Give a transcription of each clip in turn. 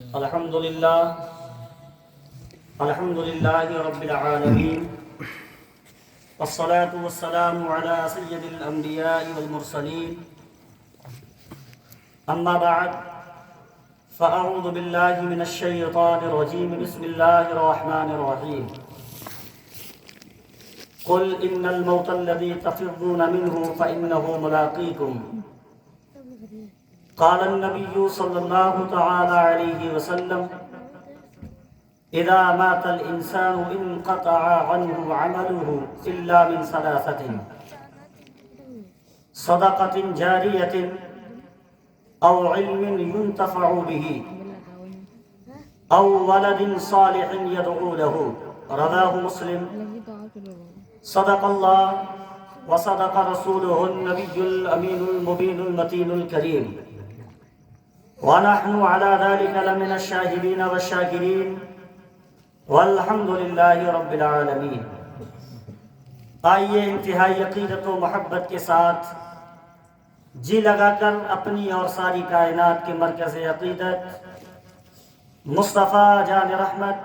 الحمد لله رب العالمين، والصلاة والسلام على سيد الأنبياء والمرسلين. أما بعد، فأعوذ بالله من الشيطان الرجيم. بسم الله الرحمن الرحيم. قل إن الموت الذي تفرون منه فإنه ملاقيكم. قال النبي صلى الله تعالى عليه وسلم: إذا مات الإنسان انقطع عنه عمله إلا من ثلاثة: صدقة جارية أو علم ينتفع به أو ولد صالح يدعو له. رواه مسلم. صدق الله وصدق رسوله النبي الأمين المبين المتين الكريم، ونحن على ذلك لمن الشاهدين والشاكرين، والحمد للہ رب العالمین. آئیے انتہائی عقیدت و محبت کے ساتھ جی لگا کر اپنی اور ساری کائنات کے مرکز عقیدت مصطفیٰ جان رحمت،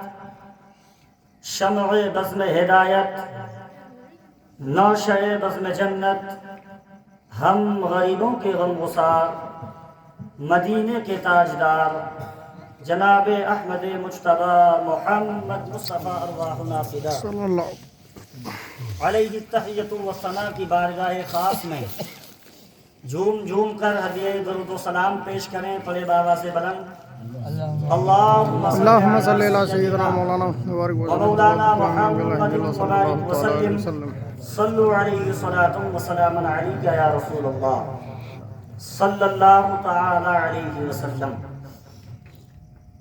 شمع بزم ہدایت، نوشہ بزم جنت، ہم غریبوں کے غم گسار، مدینے کے تاجدار جناب احمد مجتبی محمد مصطفیٰ ارواحنا فدا علیہ التحیۃ والثناء کی بارگاہ خاص میں جھوم جھوم کر ہدیہ درود و سلام پیش کریں. پڑے بابا سے بلند اللہم صلی علی سیدنا مولانا محمد وسلم صلو علیہ صلاۃ و سلام علیک یا رسول اللہ صلی اللہ تعالی علیہ وسلم.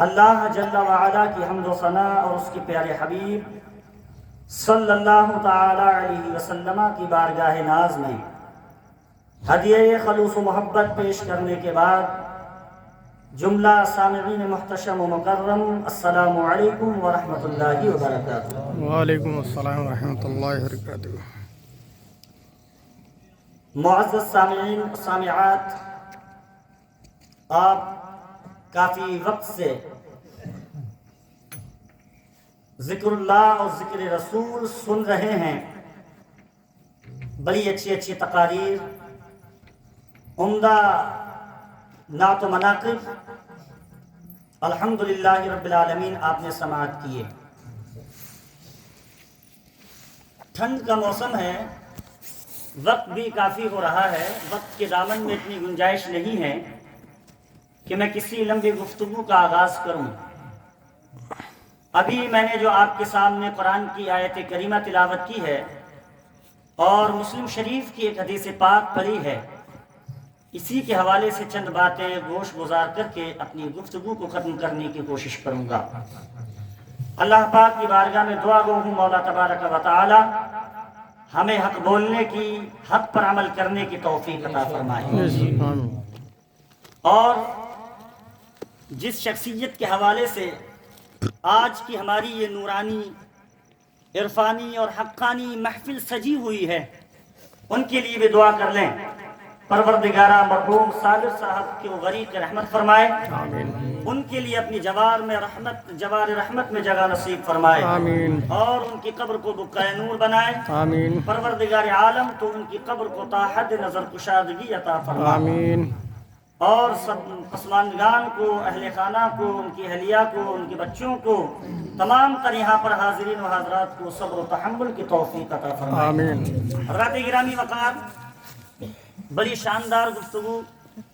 اللہ جل وعلا کی حمد و ثناء اور اس کے پیارے حبیب صلی اللہ تعالی علیہ وسلم کی بارگاہ ناز میں ہدیہ خلوص و محبت پیش کرنے کے بعد جملہ سامعین محتشم و مکرم، السلام علیکم ورحمۃ اللہ وبرکاتہ. وعلیکم السلام ورحمۃ اللہ وبرکاتہ. معزز سامعین سامعات، آپ کافی وقت سے ذکر اللہ اور ذکر رسول سن رہے ہیں. بڑی اچھی اچھی تقاریر، عمدہ نعت و مناقب الحمدللہ رب العالمین آپ نے سماعت کیے. ٹھنڈ کا موسم ہے، وقت بھی کافی ہو رہا ہے، وقت کے دامن میں اتنی گنجائش نہیں ہے کہ میں کسی لمبی گفتگو کا آغاز کروں. ابھی میں نے جو آپ کے سامنے قرآن کی آیت کریمہ تلاوت کی ہے اور مسلم شریف کی ایک حدیث پاک پڑھی ہے، اسی کے حوالے سے چند باتیں گوش گزار کر کے اپنی گفتگو کو ختم کرنے کی کوشش کروں گا. اللہ پاک کی بارگاہ میں دعا گو ہوں مولا تبارک و تعالی ہمیں حق بولنے کی، حق پر عمل کرنے کی توفیق عطا فرمائے. اور جس شخصیت کے حوالے سے آج کی ہماری یہ نورانی، عرفانی اور حقانی محفل سجی ہوئی ہے، ان کے لیے بھی دعا کر لیں. پروردگارہ مرحوم صالح صاحب کے غریق رحمت فرمائے، ان کے لیے اپنی جوار رحمت میں جگہ نصیب فرمائے، اور ان کی قبر کو بقائے نور بنائے. پروردگار عالم تو ان کی قبر کو تا حد نظر کشادگی عطا فرمائے، اور سب پسماندگان کو، اہل خانہ کو، ان کی اہلیہ کو، ان کے بچوں کو، تمام تر یہاں پر حاضرین و حاضرات کو صبر و تحمل کی توفیق عطا فرمائے. حضرات گرامی وقار، بڑی شاندار گفتگو،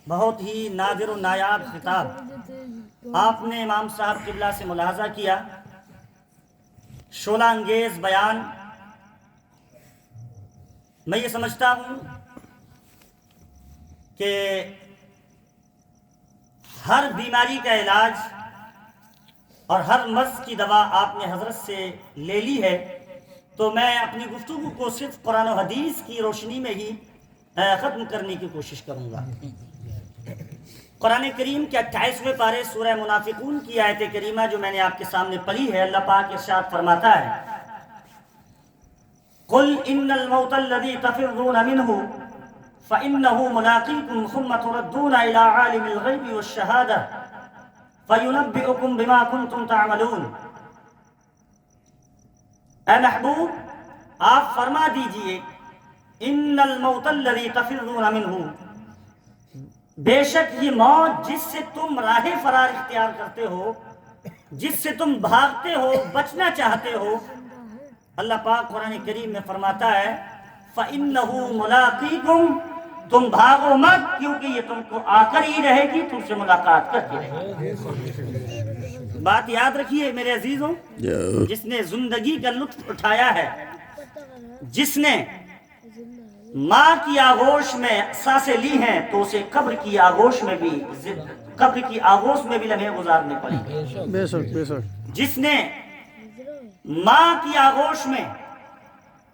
بہت ہی نادر و نایاب خطاب آپ نے امام صاحب قبلہ سے ملاحظہ کیا. شعلہ انگیز بیان. میں یہ سمجھتا ہوں کہ ہر بیماری کا علاج اور ہر مرض کی دوا آپ نے حضرت سے لے لی ہے، تو میں اپنی گفتگو کو صرف قرآن و حدیث کی روشنی میں ہی ختم کرنے کی کوشش کروں گا. قرآن کریم کے 28ویں پارے سورہ منافقون کی آیت کریمہ جو میں نے آپ کے سامنے پڑھی ہے، اللہ پاک ارشاد فرماتا ہے: قل ان الموت الذي تفرون منه فإنه ملاقيكم ثم تردون إلى عالم الغيب والشهادة فَيُنَبِّئُكُم بِمَا كُنتُم تَعْمَلُونَ۔ اے محبوب آپ فرما دیجئے ان الموت الذی تفرون منہ، بے شک یہ موت جس سے تم راہ فرار اختیار کرتے ہو، جس سے تم بھاگتے ہو، بچنا چاہتے ہو، اللہ پاک قرآن کریم میں فرماتا ہے فَإِنَّهُ مُلَاقِيكُمْ، تم بھاگو مت کیونکہ یہ تم کو آ کر ہی رہے گی، تم سے ملاقات کر کے رہے گی۔ بات یاد رکھیے میرے عزیزوں، جس نے زندگی کا لطف اٹھایا ہے، جس نے ماں کی آغوش میں سانسیں لی ہیں، تو اسے قبر کی آغوش میں بھی لمحے گزارنے پڑیں گے۔ بے شک بے شک۔ جس نے ماں کی آغوش میں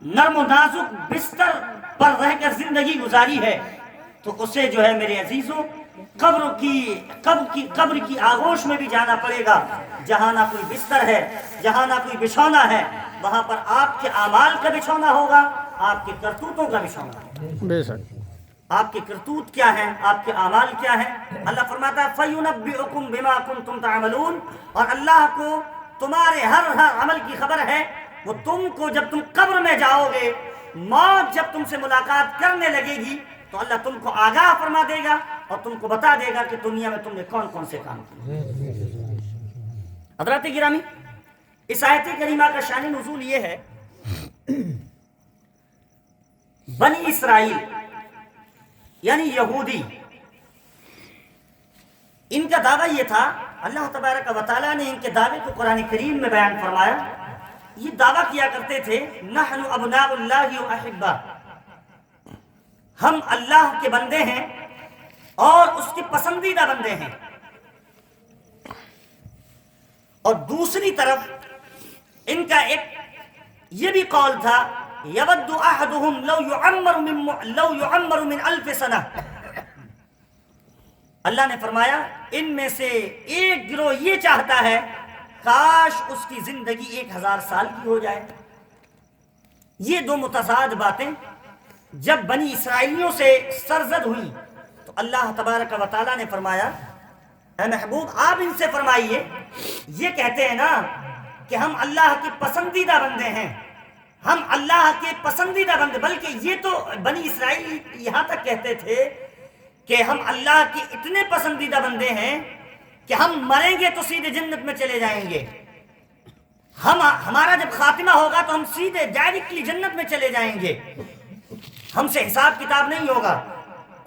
نرم و نازک بستر پر رہ کر زندگی گزاری ہے، تو اسے جو ہے میرے عزیزوں قبر کی آغوش میں بھی جانا پڑے گا، جہاں نہ کوئی بستر ہے، جہاں نہ کوئی بچھونا ہے، وہاں پر آپ کے اعمال کا بچھونا ہوگا، آپ کے کرتوتوں کا بچھونا ہوگا۔ بے شک۔ آپ کے کرتوت کیا ہیں، آپ کے اعمال کیا ہیں؟ اللہ فرماتا ہے فَيُنَبِّئُكُم بِمَا كُنتُمْ تَعْمَلُونَ، اور اللہ کو تمہارے ہر عمل کی خبر ہے۔ وہ تم کو جب تم قبر میں جاؤ گے، موت جب تم سے ملاقات کرنے لگے گی، تو اللہ تم کو آگاہ فرما دے گا اور تم کو بتا دے گا کہ دنیا میں تم نے کون کون سے کام کیے۔ حضرات گرامی، اس آیت کریمہ کا شان نزول یہ ہے، بنی اسرائیل یعنی یہودی، ان کا دعویٰ یہ تھا، اللہ تبارک و تعالیٰ نے ان کے دعوے کو قرآن کریم میں بیان فرمایا۔ یہ دعویٰ کیا کرتے تھے نحن ابناء اللہ و احبہ، ہم اللہ کے بندے ہیں اور اس کے پسندیدہ بندے ہیں۔ اور دوسری طرف ان کا ایک یہ بھی قول تھا یود احدہم لو یعمر من 1000 سنہ، اللہ نے فرمایا ان میں سے ایک گروہ یہ چاہتا ہے کاش اس کی زندگی 1000 سال کی ہو جائے۔ یہ دو متضاد باتیں جب بنی اسرائیلیوں سے سرزد ہوئی، تو اللہ تبارک و تعالیٰ نے فرمایا اے محبوب آپ ان سے فرمائیے، یہ کہتے ہیں نا کہ ہم اللہ کے پسندیدہ بندے ہیں، ہم اللہ کے پسندیدہ بندے، بلکہ یہ تو بنی اسرائیل یہاں تک کہتے تھے کہ ہم اللہ کے اتنے پسندیدہ بندے ہیں کہ ہم مریں گے تو سیدھے جنت میں چلے جائیں گے، ہمارا جب خاتمہ ہوگا تو ہم سیدھے ڈائریکٹلی جنت میں چلے جائیں گے، ہم سے حساب کتاب نہیں ہوگا۔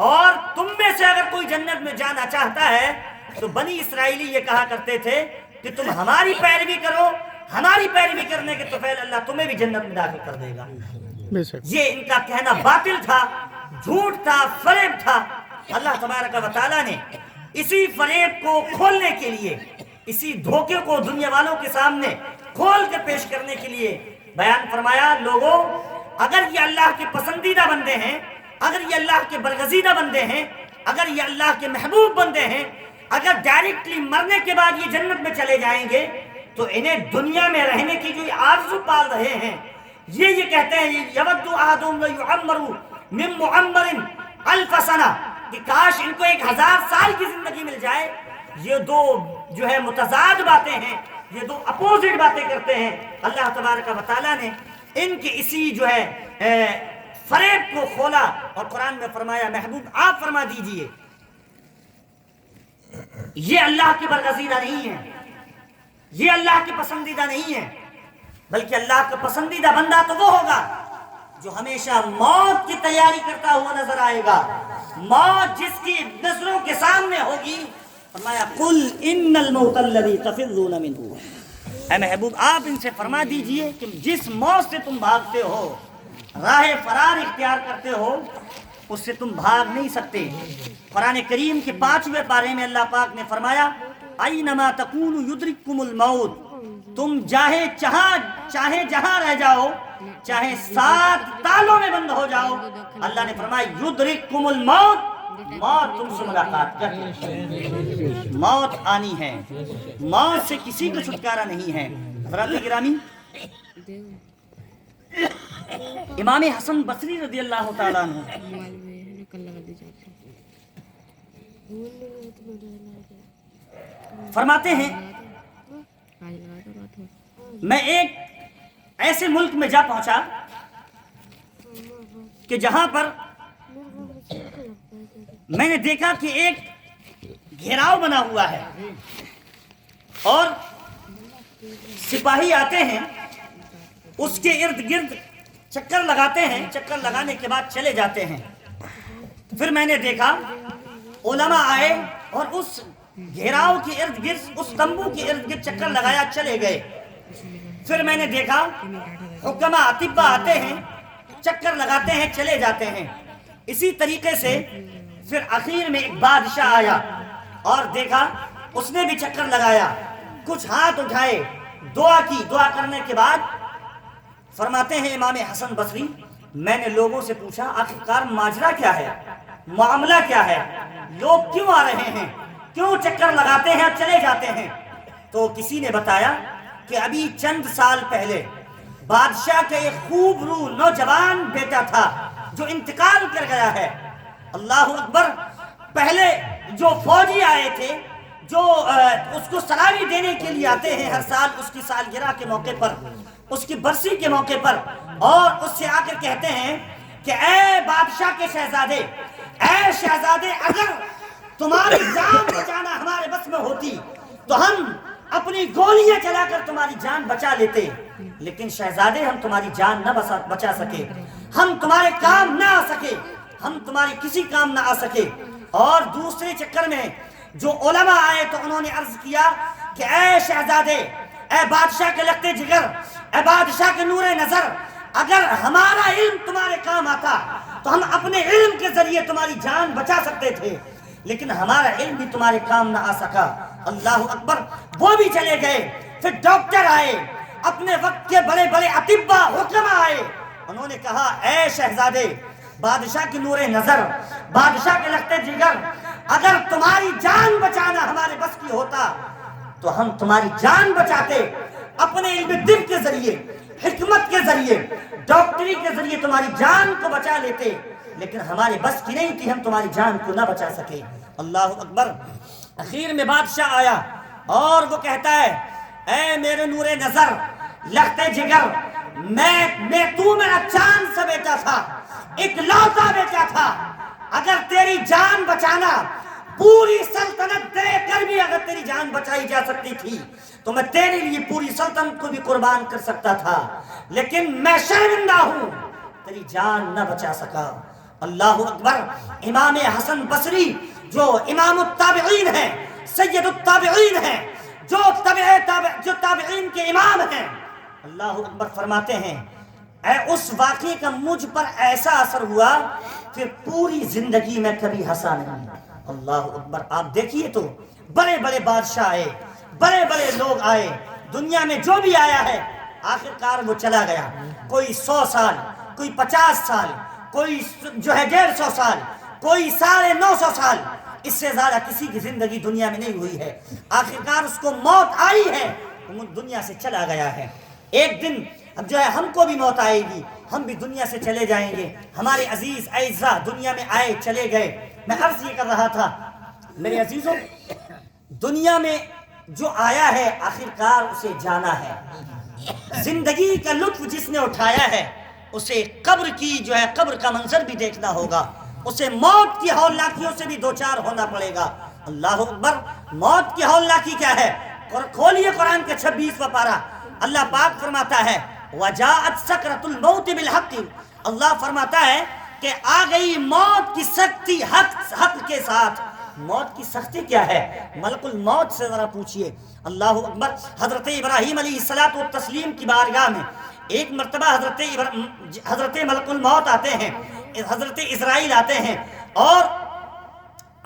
اور تم میں سے اگر کوئی جنت میں جانا چاہتا ہے تو بنی اسرائیلی یہ کہا کرتے تھے کہ تم ہماری پیروی کرو، ہماری پیروی کرنے کے تو پہلے اللہ تمہیں بھی جنت میں داخل کر دے گا۔ یہ ان کا کہنا باطل تھا، جھوٹ تھا، فریب تھا۔ اللہ تبارک و تعالیٰ نے اسی فریب کو کھولنے کے لیے، اسی دھوکے کو دنیا والوں کے سامنے کھول کے پیش کرنے کے لیے بیان فرمایا، لوگوں اگر یہ اللہ کے پسندیدہ بندے ہیں، اگر یہ اللہ کے برگزیدہ بندے ہیں، اگر یہ اللہ کے محبوب بندے ہیں، اگر ڈائریکٹلی مرنے کے بعد یہ جنت میں چلے جائیں گے، تو انہیں دنیا میں رہنے کی جو آرزو پال رہے ہیں، یہ کہتے ہیں یود احدہم لیعمر من معمر 1000 سنہ، کہ کاش ان کو 1000 سال کی زندگی مل جائے۔ یہ دو جو ہے متضاد باتیں ہیں، یہ دو اپوزٹ باتیں کرتے ہیں۔ اللہ تبارک و تعالیٰ نے ان کے اسی جو ہے فریب کو کھولا اور قرآن میں فرمایا محبوب آپ فرما دیجئے یہ اللہ کے برگزیدہ نہیں ہے، یہ اللہ کے پسندیدہ نہیں ہے، بلکہ اللہ کا پسندیدہ بندہ تو وہ ہوگا جو ہمیشہ موت کی تیاری کرتا ہوا نظر آئے گا، موت جس کی نظروں کے سامنے ہوگی۔ فرمایا قل ان الموت الذی تفرون منہ، اے محبوب آپ ان سے فرما دیجئے کہ جس موت سے تم بھاگتے ہو، راہ فرار اختیار کرتے ہو، اس سے تم بھاگ نہیں سکتے۔ قرآن کریم کے 5ویں پارے میں اللہ پاک نے فرمایا اینما تکونوا یدرککم الموت، تم چاہے جہاں رہ جاؤ، چاہے 7 تالوں میں بند ہو جاؤ، اللہ نے فرمایا یدرککم الموت، موت تم سے ملاقات کرے، موت آنی ہے، موت سے کسی کو چھٹکارا نہیں ہے۔ حضرات گرامی، امام حسن بصری رضی اللہ تعالیٰ عنہ فرماتے ہیں میں ایک ایسے ملک میں جا پہنچا کہ جہاں پر میں نے دیکھا کہ ایک گھیراؤ بنا ہوا ہے اور سپاہی آتے ہیں اس کے ارد گرد چکر لگاتے ہیں، چکر لگانے کے بعد چلے جاتے ہیں۔ پھر میں نے دیکھا علماء آئے اور اس گھیراؤ کے ارد گرد، اس تمبو کے ارد گرد چکر لگایا، چلے گئے۔ پھر میں نے دیکھا حکماء اطباء آتے ہیں، چکر لگاتے ہیں، چلے جاتے ہیں۔ اسی طریقے سے پھر آخر میں ایک بادشاہ آیا اور دیکھا، اس نے بھی چکر لگایا، کچھ ہاتھ اٹھائے، دعا کی، دعا کرنے کے بعد فرماتے ہیں امام حسن بصری، میں نے لوگوں سے پوچھا آخرکار ماجرا کیا ہے، معاملہ کیا ہے، لوگ کیوں آ رہے ہیں، کیوں چکر لگاتے ہیں اور چلے جاتے ہیں؟ تو کسی نے بتایا کہ ابھی چند سال پہلے بادشاہ کا ایک خوب روح نوجوان بیٹا تھا جو انتقال کر گیا ہے۔ اللہ اکبر! پہلے جو فوجی آئے تھے، جو اس کو سلام دینے کے لیے آتے ہیں ہر سال اس کی سالگرہ کے موقع پر، اس کی برسی کے موقع پر، اور اس سے آ کر کہتے ہیں کہ اے بادشاہ کے شہزادے، اے شہزادے، اگر تمہاری جان بچانا ہمارے بس میں ہوتی تو ہم اپنی گولیاں چلا کر تمہاری جان بچا لیتے، لیکن شہزادے ہم تمہاری جان نہ بچا سکے، ہم تمہارے کام نہ آ سکے، ہم تمہاری کسی کام نہ آ سکے۔ اور دوسرے چکر میں جو علماء آئے تو انہوں نے عرض کیا کہ اے شہزادے، اے بادشاہ کے لگتے جگر، اے بادشاہ کے نور نظر، اگر ہمارا علم تمہارے کام آتا تو ہم اپنے علم کے ذریعے تمہاری جان بچا سکتے تھے، لیکن ہمارا علم بھی تمہارے کام نہ آ سکا۔ اللہ اکبر! وہ بھی چلے گئے۔ پھر ڈاکٹر آئے، اپنے وقت کے بڑے بڑے اطباء حکماء آئے، انہوں نے کہا اے شہزادے، بادشاہ کی نور نظر، بادشاہ کے لگتے جگر، اگر تمہاری جان بچانا ہمارے بس کی ہوتا تو ہم تمہاری جان بچاتے، اپنے علم دل کے ذریعے، حکمت کے ذریعے، ڈاکٹری کے ذریعے تمہاری جان کو بچا لیتے، لیکن ہمارے بس کی نہیں تھی، ہم تمہاری جان کو نہ بچا سکے۔ اللہ اکبر! اخیر میں بادشاہ آیا اور وہ کہتا ہے اے میرے نور نظر، لگتے جگر، تو میرا چاند سا بیٹا تھا، اکلوتا بیٹا تھا، اگر تیری جان بچانا پوری سلطنت دے کر بھی اگر تیری جان بچائی جا سکتی تھی تو میں تیرے لیے پوری سلطنت کو بھی قربان کر سکتا تھا، لیکن میں شرمندہ ہوں، تیری جان نہ بچا سکا۔ اللہ اکبر! امام حسن بصری جو امام التابعین ہیں، سید التابعین ہیں، جو تابعین کے امام ہیں، اللہ اکبر فرماتے ہیں اے اس واقعے کا مجھ پر ایسا اثر ہوا پھر پوری زندگی میں کبھی ہنسا نہیں۔ اللہ اکبر! آپ دیکھیے تو بڑے بڑے بادشاہ آئے، بڑے بڑے لوگ آئے، دنیا میں جو بھی آیا ہے آخرکار وہ چلا گیا، کوئی 100 سال، کوئی 50 سال، کوئی جو ہے 150 سال، کوئی 950 سال، اس سے زیادہ کسی کی زندگی دنیا میں نہیں ہوئی ہے۔ آخرکار اس کو موت آئی ہے، وہ دنیا سے چلا گیا ہے۔ ایک دن اب جو ہے ہم کو بھی موت آئے گی، ہم بھی دنیا سے چلے جائیں گے۔ ہمارے عزیز اعزاء دنیا میں آئے چلے گئے۔ میں عرض یہ کر رہا تھا میرے عزیزوں، دنیا میں جو آیا ہے آخرکار اسے جانا ہے۔ زندگی کا لطف جس نے اٹھایا ہے اسے قبر کی جو ہے قبر کا منظر بھی دیکھنا ہوگا، اسے موت کی ہولناکیوں سے بھی دوچار ہونا پڑے گا۔ اللہ اکبر! موت کی ہولناکی کیا ہے؟ کھولیے قرآن کے 26واں پارہ، اللہ پاک فرماتا ہے وَجَاءَتْ سَكْرَةُ الْمَوْتِ بِالْحَقِّ، اللہ فرماتا ہے کہ آ گئی موت کی سختی حق کے ساتھ۔ موت کی سختی کیا ہے؟ ملک الموت سے ذرا پوچھئے۔ اللہ اکبر! حضرت ابراہیم علیہ السلام کی بارگاہ میں ایک مرتبہ حضرت ملک الموت آتے ہیں، حضرت اسرائیل آتے ہیں، اور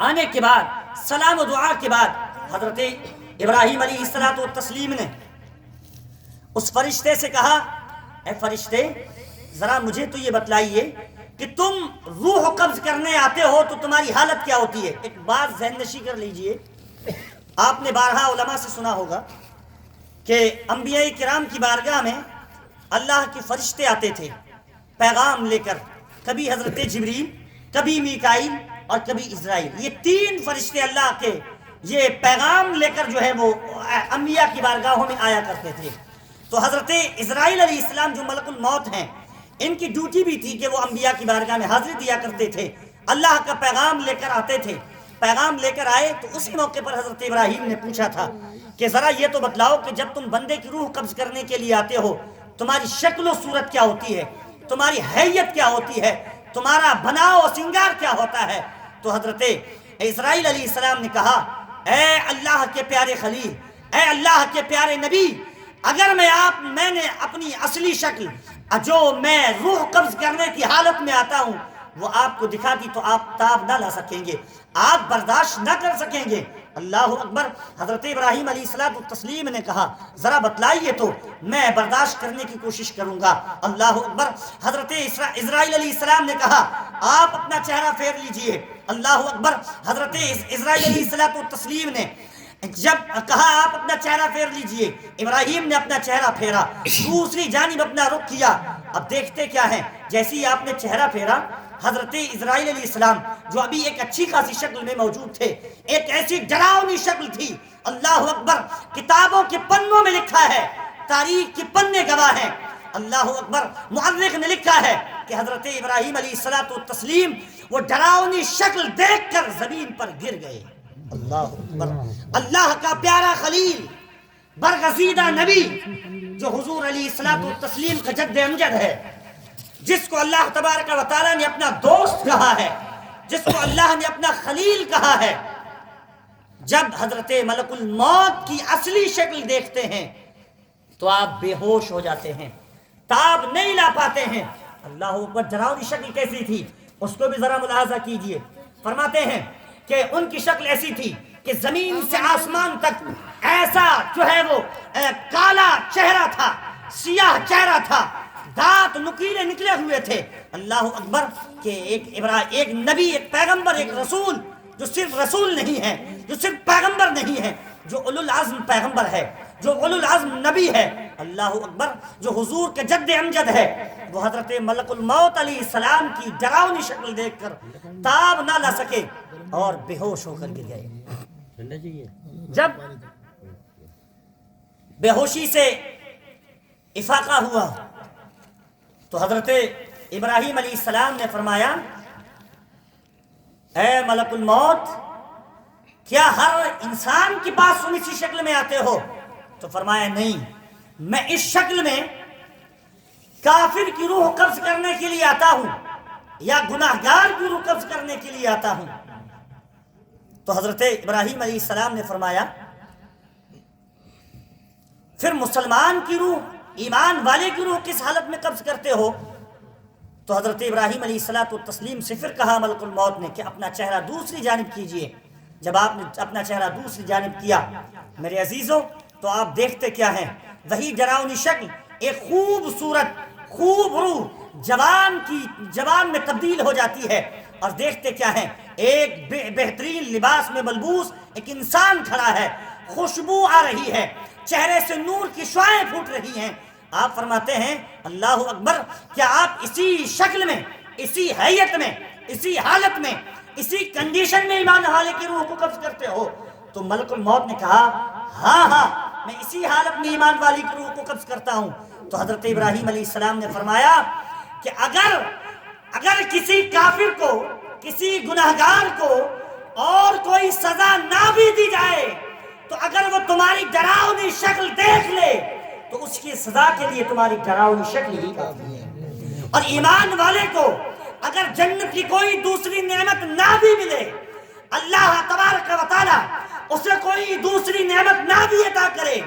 آنے کے بعد سلام و دعا کے بعد حضرت ابراہیم علیہ السلام نے اس فرشتے سے کہا اے فرشتے، ذرا مجھے تو یہ بتلائیے کہ تم روح قبض کرنے آتے ہو تو تمہاری حالت کیا ہوتی ہے؟ ایک بات ذہن نشی کر لیجئے، آپ نے بارہا علماء سے سنا ہوگا کہ انبیاء کرام کی بارگاہ میں اللہ کے فرشتے آتے تھے پیغام لے کر، کبھی حضرت جبریل، کبھی میکائیل اور کبھی اسرائیل۔ یہ 3 فرشتے اللہ کے یہ پیغام لے کر جو ہے وہ انبیاء کی بارگاہوں میں آیا کرتے تھے۔ تو حضرت اسرائیل علیہ السلام جو ملک الموت ہیں، ان کی ڈیوٹی بھی تھی کہ وہ انبیاء کی بارگاہ میں حاضری دیا کرتے تھے، اللہ کا پیغام لے کر آتے تھے۔ پیغام لے کر آئے تو اسی موقع پر حضرت ابراہیم نے پوچھا تھا کہ ذرا یہ تو بتلاؤ کہ جب تم بندے کی روح قبض کرنے کے لیے آتے ہو، تمہاری شکل و صورت کیا ہوتی ہے، تمہاری حیت کیا ہوتی ہے، تمہارا بناؤ و سنگار کیا ہوتا ہے؟ تو حضرت اسرائیل علیہ السلام نے کہا، اے اللہ کے پیارے خلیل، اے اللہ کے پیارے نبی، اگر میں نے اپنی اصلی شکل جو میں روح قبض کرنے کی حالت میں آتا ہوں وہ آپ کو دکھا دی تو آپ تاب نہ لا سکیں گے، آپ برداشت نہ کر سکیں گے۔ اللہ اکبر۔ حضرت ابراہیم علیہ السلام نے کہا، ذرا بتلائیے تو میں برداشت کرنے کی کوشش کروں گا۔ اللہ اکبر۔ حضرت اسرائیل علیہ السلام نے کہا، آپ اپنا چہرہ پھیر لیجئے۔ اللہ اکبر۔ حضرت اسرائیل علیہ السلام نے جب کہا آپ اپنا چہرہ پھیر لیجئے، ابراہیم نے اپنا چہرہ پھیرا، دوسری جانب اپنا رخ کیا۔ اب دیکھتے کیا ہیں، جیسے ہی آپ نے چہرہ پھیرا، حضرت اسرائیل علیہ السلام جو ابھی ایک اچھی خاصی شکل میں موجود تھے، ایک ایسی ڈراؤنی شکل تھی، اللہ اکبر، کتابوں کے پنوں میں لکھا ہے، تاریخ کے پنے گواہ ہیں، اللہ اکبر، مؤرخ نے لکھا ہے کہ حضرت ابراہیم علیہ السلام وہ ڈراؤنی شکل دیکھ کر زمین پر گر گئے۔ اللہ اکبر۔ اللہ کا پیارا خلیل، برگزیدہ نبی جو حضور علیہ السلام کا جد امجد ہے، جس کو اللہ تبارک و تعالیٰ نے اپنا دوست کہا ہے، جس کو اللہ نے اپنا خلیل کہا ہے، جب حضرت ملک الموت کی اصلی شکل دیکھتے ہیں تو آپ بے ہوش ہو جاتے ہیں، تاب نہیں لا پاتے ہیں۔ اللہ اکبر۔ ڈراؤنی شکل کیسی تھی اس کو بھی ذرا ملاحظہ کیجئے۔ فرماتے ہیں کہ ان کی شکل ایسی تھی کہ زمین سے آسمان تک ایسا جو ہے وہ کالا چہرہ تھا، سیاہ چہرہ تھا، دانت نکیلے نکلے ہوئے تھے۔ اللہ اکبر۔ کہ ایک نبی، ایک پیغمبر، ایک رسول، جو صرف رسول نہیں ہے، جو صرف پیغمبر نہیں ہے، جو اولو العزم پیغمبر ہے، جو اولو العزم نبی ہے، اللہ اکبر، جو حضور کے جد امجد ہے، وہ حضرت ملک الموت علیہ السلام کی ڈراؤنی شکل دیکھ کر تاب نہ لا سکے اور بے ہوش ہو کر گر گئے۔ جب بے ہوشی سے افاقہ ہوا تو حضرت ابراہیم علیہ السلام نے فرمایا، اے ملک الموت، کیا ہر انسان کے پاس تم اسی شکل میں آتے ہو؟ تو فرمایا، نہیں، میں اس شکل میں کافر کی روح قبض کرنے کے لیے آتا ہوں یا گناہگار کی روح قبض کرنے کے لیے آتا ہوں۔ تو حضرت ابراہیم علیہ السلام نے فرمایا، پھر مسلمان کی روح، ایمان والے کی روح کس حالت میں قبض کرتے ہو؟ تو حضرت ابراہیم علیہ السلام سے پھر کہا ملک الموت نے کہ اپنا چہرہ دوسری جانب کیجئے۔ جب آپ نے اپنا چہرہ دوسری جانب کیا، میرے عزیزوں، تو آپ دیکھتے کیا ہیں، وہی ڈراؤنی شکل ایک خوبصورت، خوب روح جوان میں تبدیل ہو جاتی ہے، اور دیکھتے کیا ہیں، ایک بہترین لباس میں ملبوس ایک انسان کھڑا ہے، خوشبو آ رہی ہے، چہرے سے نور کی شعاعیں پھوٹ رہی ہیں۔ آپ فرماتے ہیں، اللہ اکبر، کیا آپ اسی شکل میں، اسی حیت میں، اسی حالت میں، اسی کنڈیشن میں ایمان والے کی روح کو قبض کرتے ہو؟ تو ملک الموت نے کہا، ہاں، میں اسی حالت میں ایمان والی کی روح کو قبض کرتا ہوں۔ تو حضرت ابراہیم علیہ السلام نے فرمایا کہ اگر کسی کافر کو، کسی گناہگار کو اور کوئی سزا نہ بھی دی جائے تو اگر وہ تمہاری ڈراؤنی شکل دیکھ لے تو اس کی سزا کے لیے تمہاری ڈراؤنی شکل ہی کافی ہے۔ اور ایمان والے کو اگر جنت کی کوئی دوسری نعمت نہ بھی ملے، اللہ تبارک و تعالی اسے کوئی دوسری نعمت نہ بھی عطا کرے،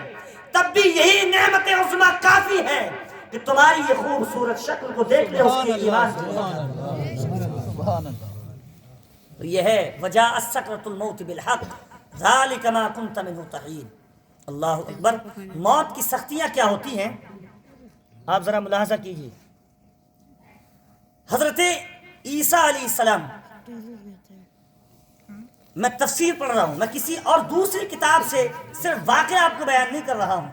تب بھی یہی نعمت عظمیٰ کافی ہے کہ تمہاری یہ خوبصورت شکل کو دیکھ لے اس کے ایمان کی۔ تو یہ ہے وجاءت سکرۃ الموت بالحق ذالک ما کنت منہ تحید۔ اللہ اکبر۔ موت کی سختیاں کیا ہوتی ہیں آپ ذرا ملاحظہ کیجیے۔ حضرت عیسیٰ علیہ السلام، میں تفسیر پڑھ رہا ہوں، میں کسی اور دوسری کتاب سے صرف واقعہ آپ کو بیان نہیں کر رہا ہوں۔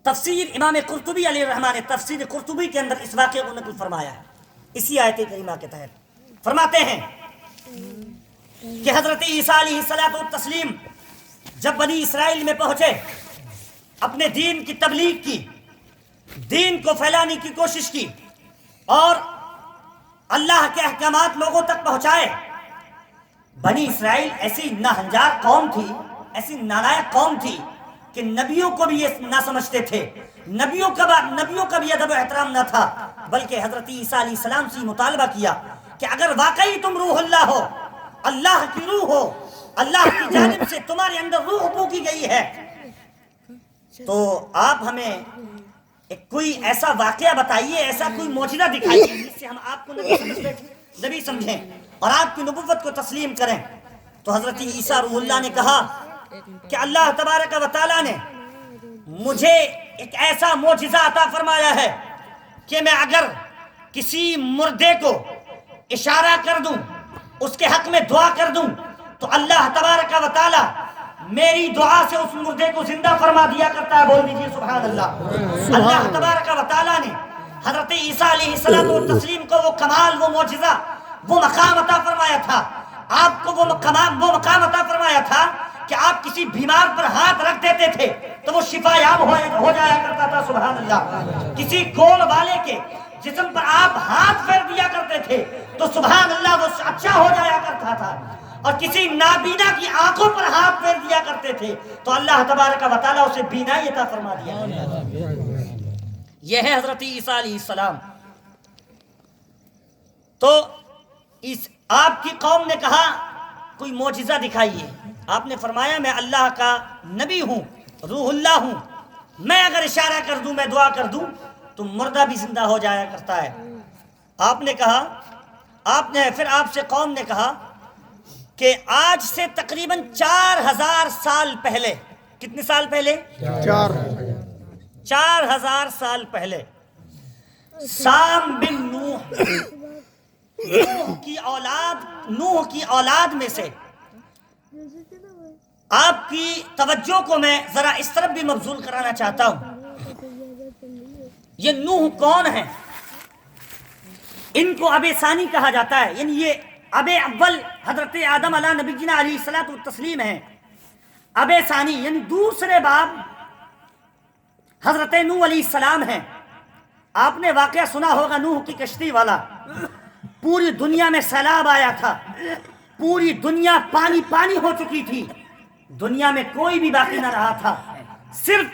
تفسیر امام قرطبی علیہ الرحمٰن نے تفسیر قرطبی کے اندر اس واقعے کو نقل فرمایا ہے، اسی آیت کریمہ کے تحت۔ فرماتے ہیں کہ حضرت عیسیٰ علیہ الصلوۃ والتسلیم جب بنی اسرائیل میں پہنچے، اپنے دین کی تبلیغ کی، دین کو پھیلانے کی کوشش کی اور اللہ کے احکامات لوگوں تک پہنچائے۔ بنی اسرائیل ایسی ناہنجار قوم تھی، ایسی نالائق قوم تھی کہ نبیوں کو بھی یہ نہ سمجھتے تھے، نبیوں کا بھی ادب و احترام نہ تھا، بلکہ حضرت عیسیٰ علیہ السلام سے مطالبہ کیا کہ اگر واقعی تم روح اللہ ہو، اللہ کی روح ہو، اللہ کی جانب سے تمہارے اندر روح پھونکی گئی ہے، تو آپ ہمیں کوئی ایسا واقعہ بتائیے، ایسا کوئی معجزہ دکھائیے جس سے ہم آپ کو نبی سمجھیں اور آپ کی نبوت کو تسلیم کریں۔ تو حضرت عیسیٰ روح اللہ نے کہا کہ اللہ تبارک و تعالیٰ نے مجھے ایک ایسا معجزہ عطا فرمایا ہے کہ میں اگر کسی مردے کو اشارہ کر دوں، اس کے حق میں دعا کر دوں، تو اللہ تبارک و تعالیٰ میری دعا سے اس مردے کو زندہ فرما دیا کرتا ہے۔ بول دیجئے سبحان اللہ۔ اللہ تبارک و تعالیٰ نے حضرت عیسیٰ علیہ السلام اور تسلیم کو وہ کمال، وہ معجزہ، وہ مقام عطا فرمایا تھا۔ آپ کو وہ مقام عطا فرمایا تھا کہ آپ کسی بیمار پر ہاتھ رکھ دیتے تھے تو وہ شفا یاب ہو جایا کرتا تھا۔ سبحان اللہ۔ کسی گول والے کے جسم پر آپ ہاتھ پھیر دیا کرتے تھے تو سبحان اللہ وہ اچھا ہو جایا کرتا تھا، اور کسی نابینا کی آنکھوں پر ہاتھ پھیر دیا کرتے تھے تو اللہ تبارک و تعالیٰ اسے بینائی عطا فرما دیا۔ یہ ہے حضرت عیسیٰ علیہ السلام۔ تو آپ کی قوم نے کہا کوئی معجزہ دکھائیے۔ آپ نے فرمایا میں اللہ کا نبی ہوں، روح اللہ ہوں، میں اگر اشارہ کر دوں، میں دعا کر دوں تو مردہ بھی زندہ ہو جایا کرتا ہے۔ آپ نے کہا، پھر آپ سے قوم نے کہا کہ آج سے تقریباً 4000 سال پہلے، کتنے سال پہلے؟ 4000 سال پہلے سام بن نوح کی اولاد میں سے آپ کی توجہ کو میں ذرا اس طرف بھی مبذول کرانا چاہتا ہوں۔ یہ نوح کون ہیں؟ ان کو اب ثانی کہا جاتا ہے، یعنی یہ اب اول حضرت آدم علیہ نبینا علیہ الصلوۃ والتسلیم ہیں۔ اب ثانی یعنی دوسرے باپ حضرت نوح علیہ السلام ہیں۔ آپ نے واقعہ سنا ہوگا نوح کی کشتی والا، پوری دنیا میں سیلاب آیا تھا، پوری دنیا پانی پانی ہو چکی تھی، دنیا میں کوئی بھی باقی نہ رہا تھا، صرف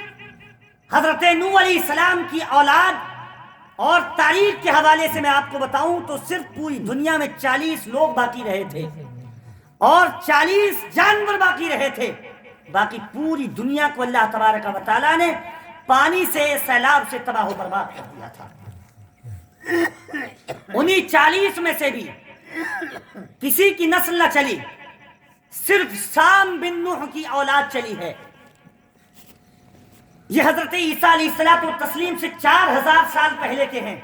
حضرت نوح علیہ السلام کی اولاد، اور تاریخ کے حوالے سے میں آپ کو بتاؤں تو صرف پوری دنیا میں 40 لوگ باقی رہے تھے اور 40 جانور باقی رہے تھے، باقی پوری دنیا کو اللہ تبارک و تعالیٰ نے پانی سے، سیلاب سے تباہ و برباد کر دیا تھا۔ انہی 40 میں سے بھی کسی کی نسل نہ چلی، صرف سام بن نوح کی اولاد چلی ہے۔ یہ حضرت عیسیٰ علیہ الصلوۃ والتسلیم سے 4000 سال پہلے کے ہیں۔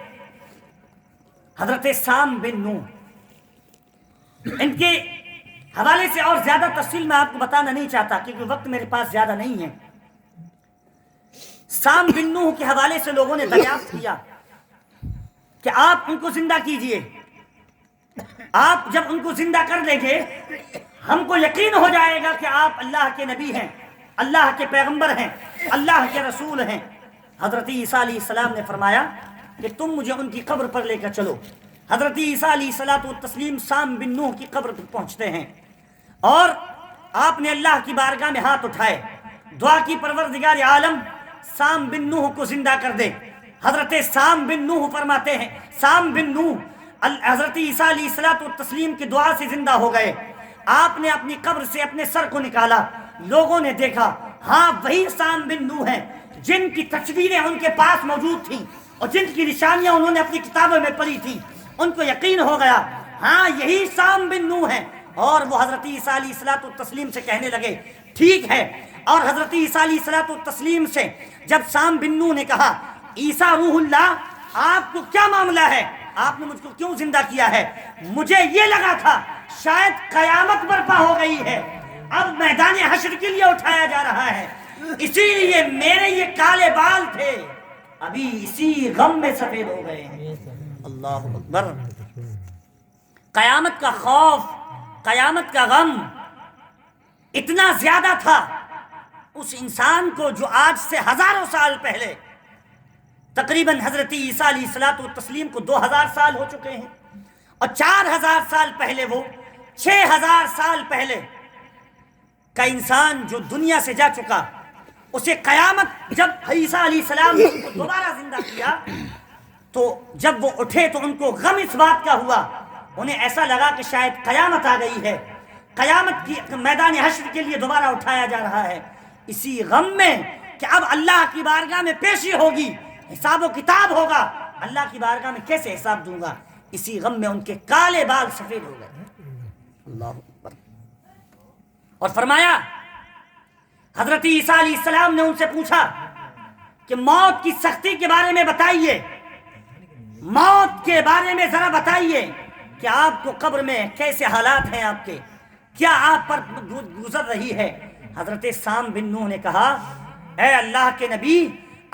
حضرت سام بن نوح، ان کے حوالے سے اور زیادہ تفصیل میں آپ کو بتانا نہیں چاہتا کیونکہ وقت میرے پاس زیادہ نہیں ہے۔ سام بن نوح کے حوالے سے لوگوں نے دریافت کیا کہ آپ ان کو زندہ کیجئے، آپ جب ان کو زندہ کر دیں گے ہم کو یقین ہو جائے گا کہ آپ اللہ کے نبی ہیں، اللہ کے پیغمبر ہیں، اللہ کے رسول ہیں۔ حضرت عیسیٰ علیہ السلام نے فرمایا کہ تم مجھے ان کی قبر پر لے کر چلو۔ حضرت عیسیٰ علیہ الصلوۃ والتسلیم سام بن نوح کی قبر پر پہنچتے ہیں اور آپ نے اللہ کی بارگاہ میں ہاتھ اٹھائے، دعا کی پروردگار عالم سام بن نوح کو زندہ کر دے۔ حضرت سام بن نوح فرماتے ہیں، سام بن نوح حضرت عیسیٰ علیہ الصلوۃ والتسلیم کی دعا سے زندہ ہو گئے۔ آپ نے اپنی قبر سے اپنے سر کو نکالا، لوگوں نے دیکھا ہاں وہی سام بن نوح ہیں جن کی تصویریں ان کے پاس موجود تھیں اور جن کی نشانیاں انہوں نے اپنی کتابوں میں پڑھی تھی۔ ان کو یقین ہو گیا ہاں یہی سام بن نوح ہیں، اور وہ حضرت عیسیٰ علیہ الصلوۃ والتسلیم سے کہنے لگے ٹھیک ہے۔ اور حضرت عیسیٰ علیہ الصلوۃ والتسلیم سے جب سام بن نوح نے کہا عیسیٰ روح اللہ آپ کو کیا معاملہ ہے، آپ نے مجھ کو کیوں زندہ کیا ہے؟ مجھے یہ لگا تھا شاید قیامت برپا ہو گئی ہے، اب میدان حشر کے لیے اٹھایا جا رہا ہے، اسی لیے میرے یہ کالے بال تھے ابھی اسی غم میں سفید ہو گئے ہیں۔ اللہ اکبر۔ قیامت کا خوف قیامت کا غم اتنا زیادہ تھا اس انسان کو جو آج سے ہزاروں سال پہلے، تقریباً حضرت عیسیٰ علیہ الصلوۃ والتسلیم کو 2000 سال ہو چکے ہیں، اور 4000 سال پہلے وہ 6000 سال پہلے کا انسان جو دنیا سے جا چکا، اسے قیامت جب عیسیٰ علیہ السلام نے ان کو دوبارہ زندہ کیا تو جب وہ اٹھے تو ان کو غم اس بات کا ہوا، انہیں ایسا لگا کہ شاید قیامت آ گئی ہے، قیامت کی میدان حشر کے لیے دوبارہ اٹھایا جا رہا ہے، اسی غم میں کہ اب اللہ کی بارگاہ میں پیشی ہوگی، حساب و کتاب ہوگا، اللہ کی بارگاہ میں کیسے حساب دوں گا، اسی غم میں ان کے کالے بال سفید ہو گئے۔ اللہ اکبر۔ اور فرمایا حضرت عیسیٰ علیہ السلام نے ان سے پوچھا کہ موت کی سختی کے بارے میں بتائیے، موت کے بارے میں ذرا بتائیے کہ آپ کو قبر میں کیسے حالات ہیں، آپ کے کیا آپ پر گزر رہی ہے۔ حضرت سام بن نوح نے کہا اے اللہ کے نبی،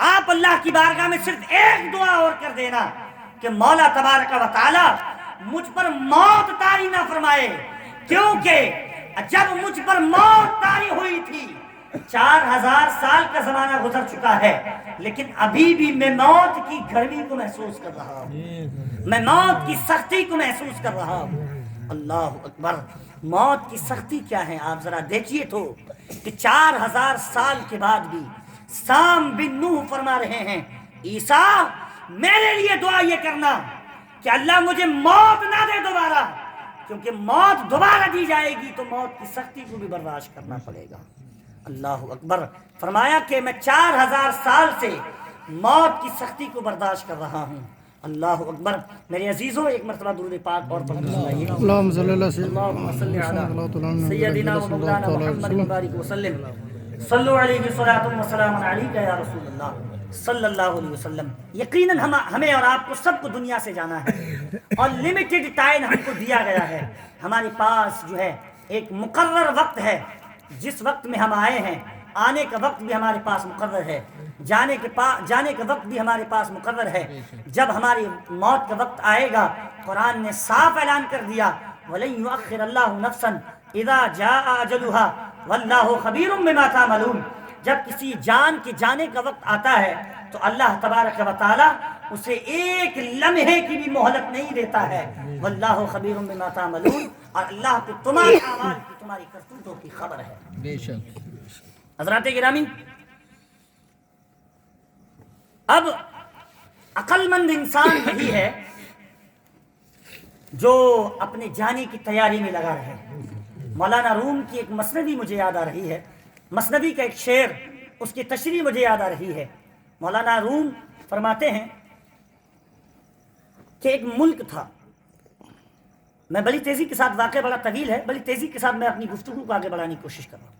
آپ اللہ کی بارگاہ میں صرف ایک دعا اور کر دینا کہ مولا تبارک و تعالی مجھ پر موت طاری نہ فرمائے، کیونکہ جب مجھ پر موت طاری ہوئی تھی 4000 سال کا زمانہ گزر چکا ہے، لیکن ابھی بھی میں موت کی گرمی کو محسوس کر رہا ہوں، میں موت کی سختی کو محسوس کر رہا ہوں۔ اللہ اکبر۔ موت کی سختی کیا ہے آپ ذرا دیکھیے تو کہ 4000 سال کے بعد بھی سام بن نوح فرما رہے ہیں عیسیٰ میرے لیے دعا یہ کرنا کہ اللہ مجھے موت نہ دے دوبارہ، کیونکہ موت دوبارہ دی جائے گی تو موت کی سختی کو بھی برداشت کرنا پڑے گا۔ اللہ اکبر۔ فرمایا کہ میں 4000 سال سے موت کی سختی کو برداشت کر رہا ہوں۔ اللہ اکبر۔ میرے عزیزوں ایک مرتبہ درود پاک اور پڑھ کر سنائیے۔ اللهم صل على اللهم صل على سيدنا سيدنا ومولانا محمد وبارك وسلم صلوا عليه صلاة وسلام عليك يا رسول اللہ صلی اللہ علیہ وسلم۔ یقیناً ہمیں اور آپ کو سب کو دنیا سے جانا ہے اور لمیٹڈ ٹائم ہم کو دیا گیا ہے، ہمارے پاس جو ہے ایک مقرر وقت ہے، جس وقت میں ہم آئے ہیں آنے کا وقت بھی ہمارے پاس مقرر ہے، جانے کا وقت بھی ہمارے پاس مقرر ہے۔ جب ہماری موت کا وقت آئے گا قرآن نے صاف اعلان کر دیا وَلَن يُؤَخِّرَ اللَّهُ نَفْسًا إِذَا جَاءَ أَجَلُهَا وَاللَّهُ خَبِيرٌ بِمَا تَعْمَلُونَ۔ جب کسی جان کے جانے کا وقت آتا ہے تو اللہ تبارک و تعالی اسے ایک لمحے کی بھی مہلت نہیں دیتا ہے، وَاللَّهُ خَبِيرٌ بِمَا تَعْمَلُونَ، اور اللہ کو تمہارے اعمال کی، تمہاری کرتوتوں کی خبر ہے۔ بے شک۔ حضرات گرامی، اب عقل مند انسان وہی ہے جو اپنے جانے کی تیاری میں لگا رہے۔ مولانا روم کی ایک مثنوی مجھے یاد آ رہی ہے، مثنوی کا ایک شعر، اس کی تشریح مجھے یاد آ رہی ہے۔ مولانا روم فرماتے ہیں کہ ایک ملک تھا، میں بڑی تیزی کے ساتھ، واقعہ بڑا طویل ہے، بڑی تیزی کے ساتھ میں اپنی گفتگو کو آگے بڑھانے کی کوشش کر رہا ہوں۔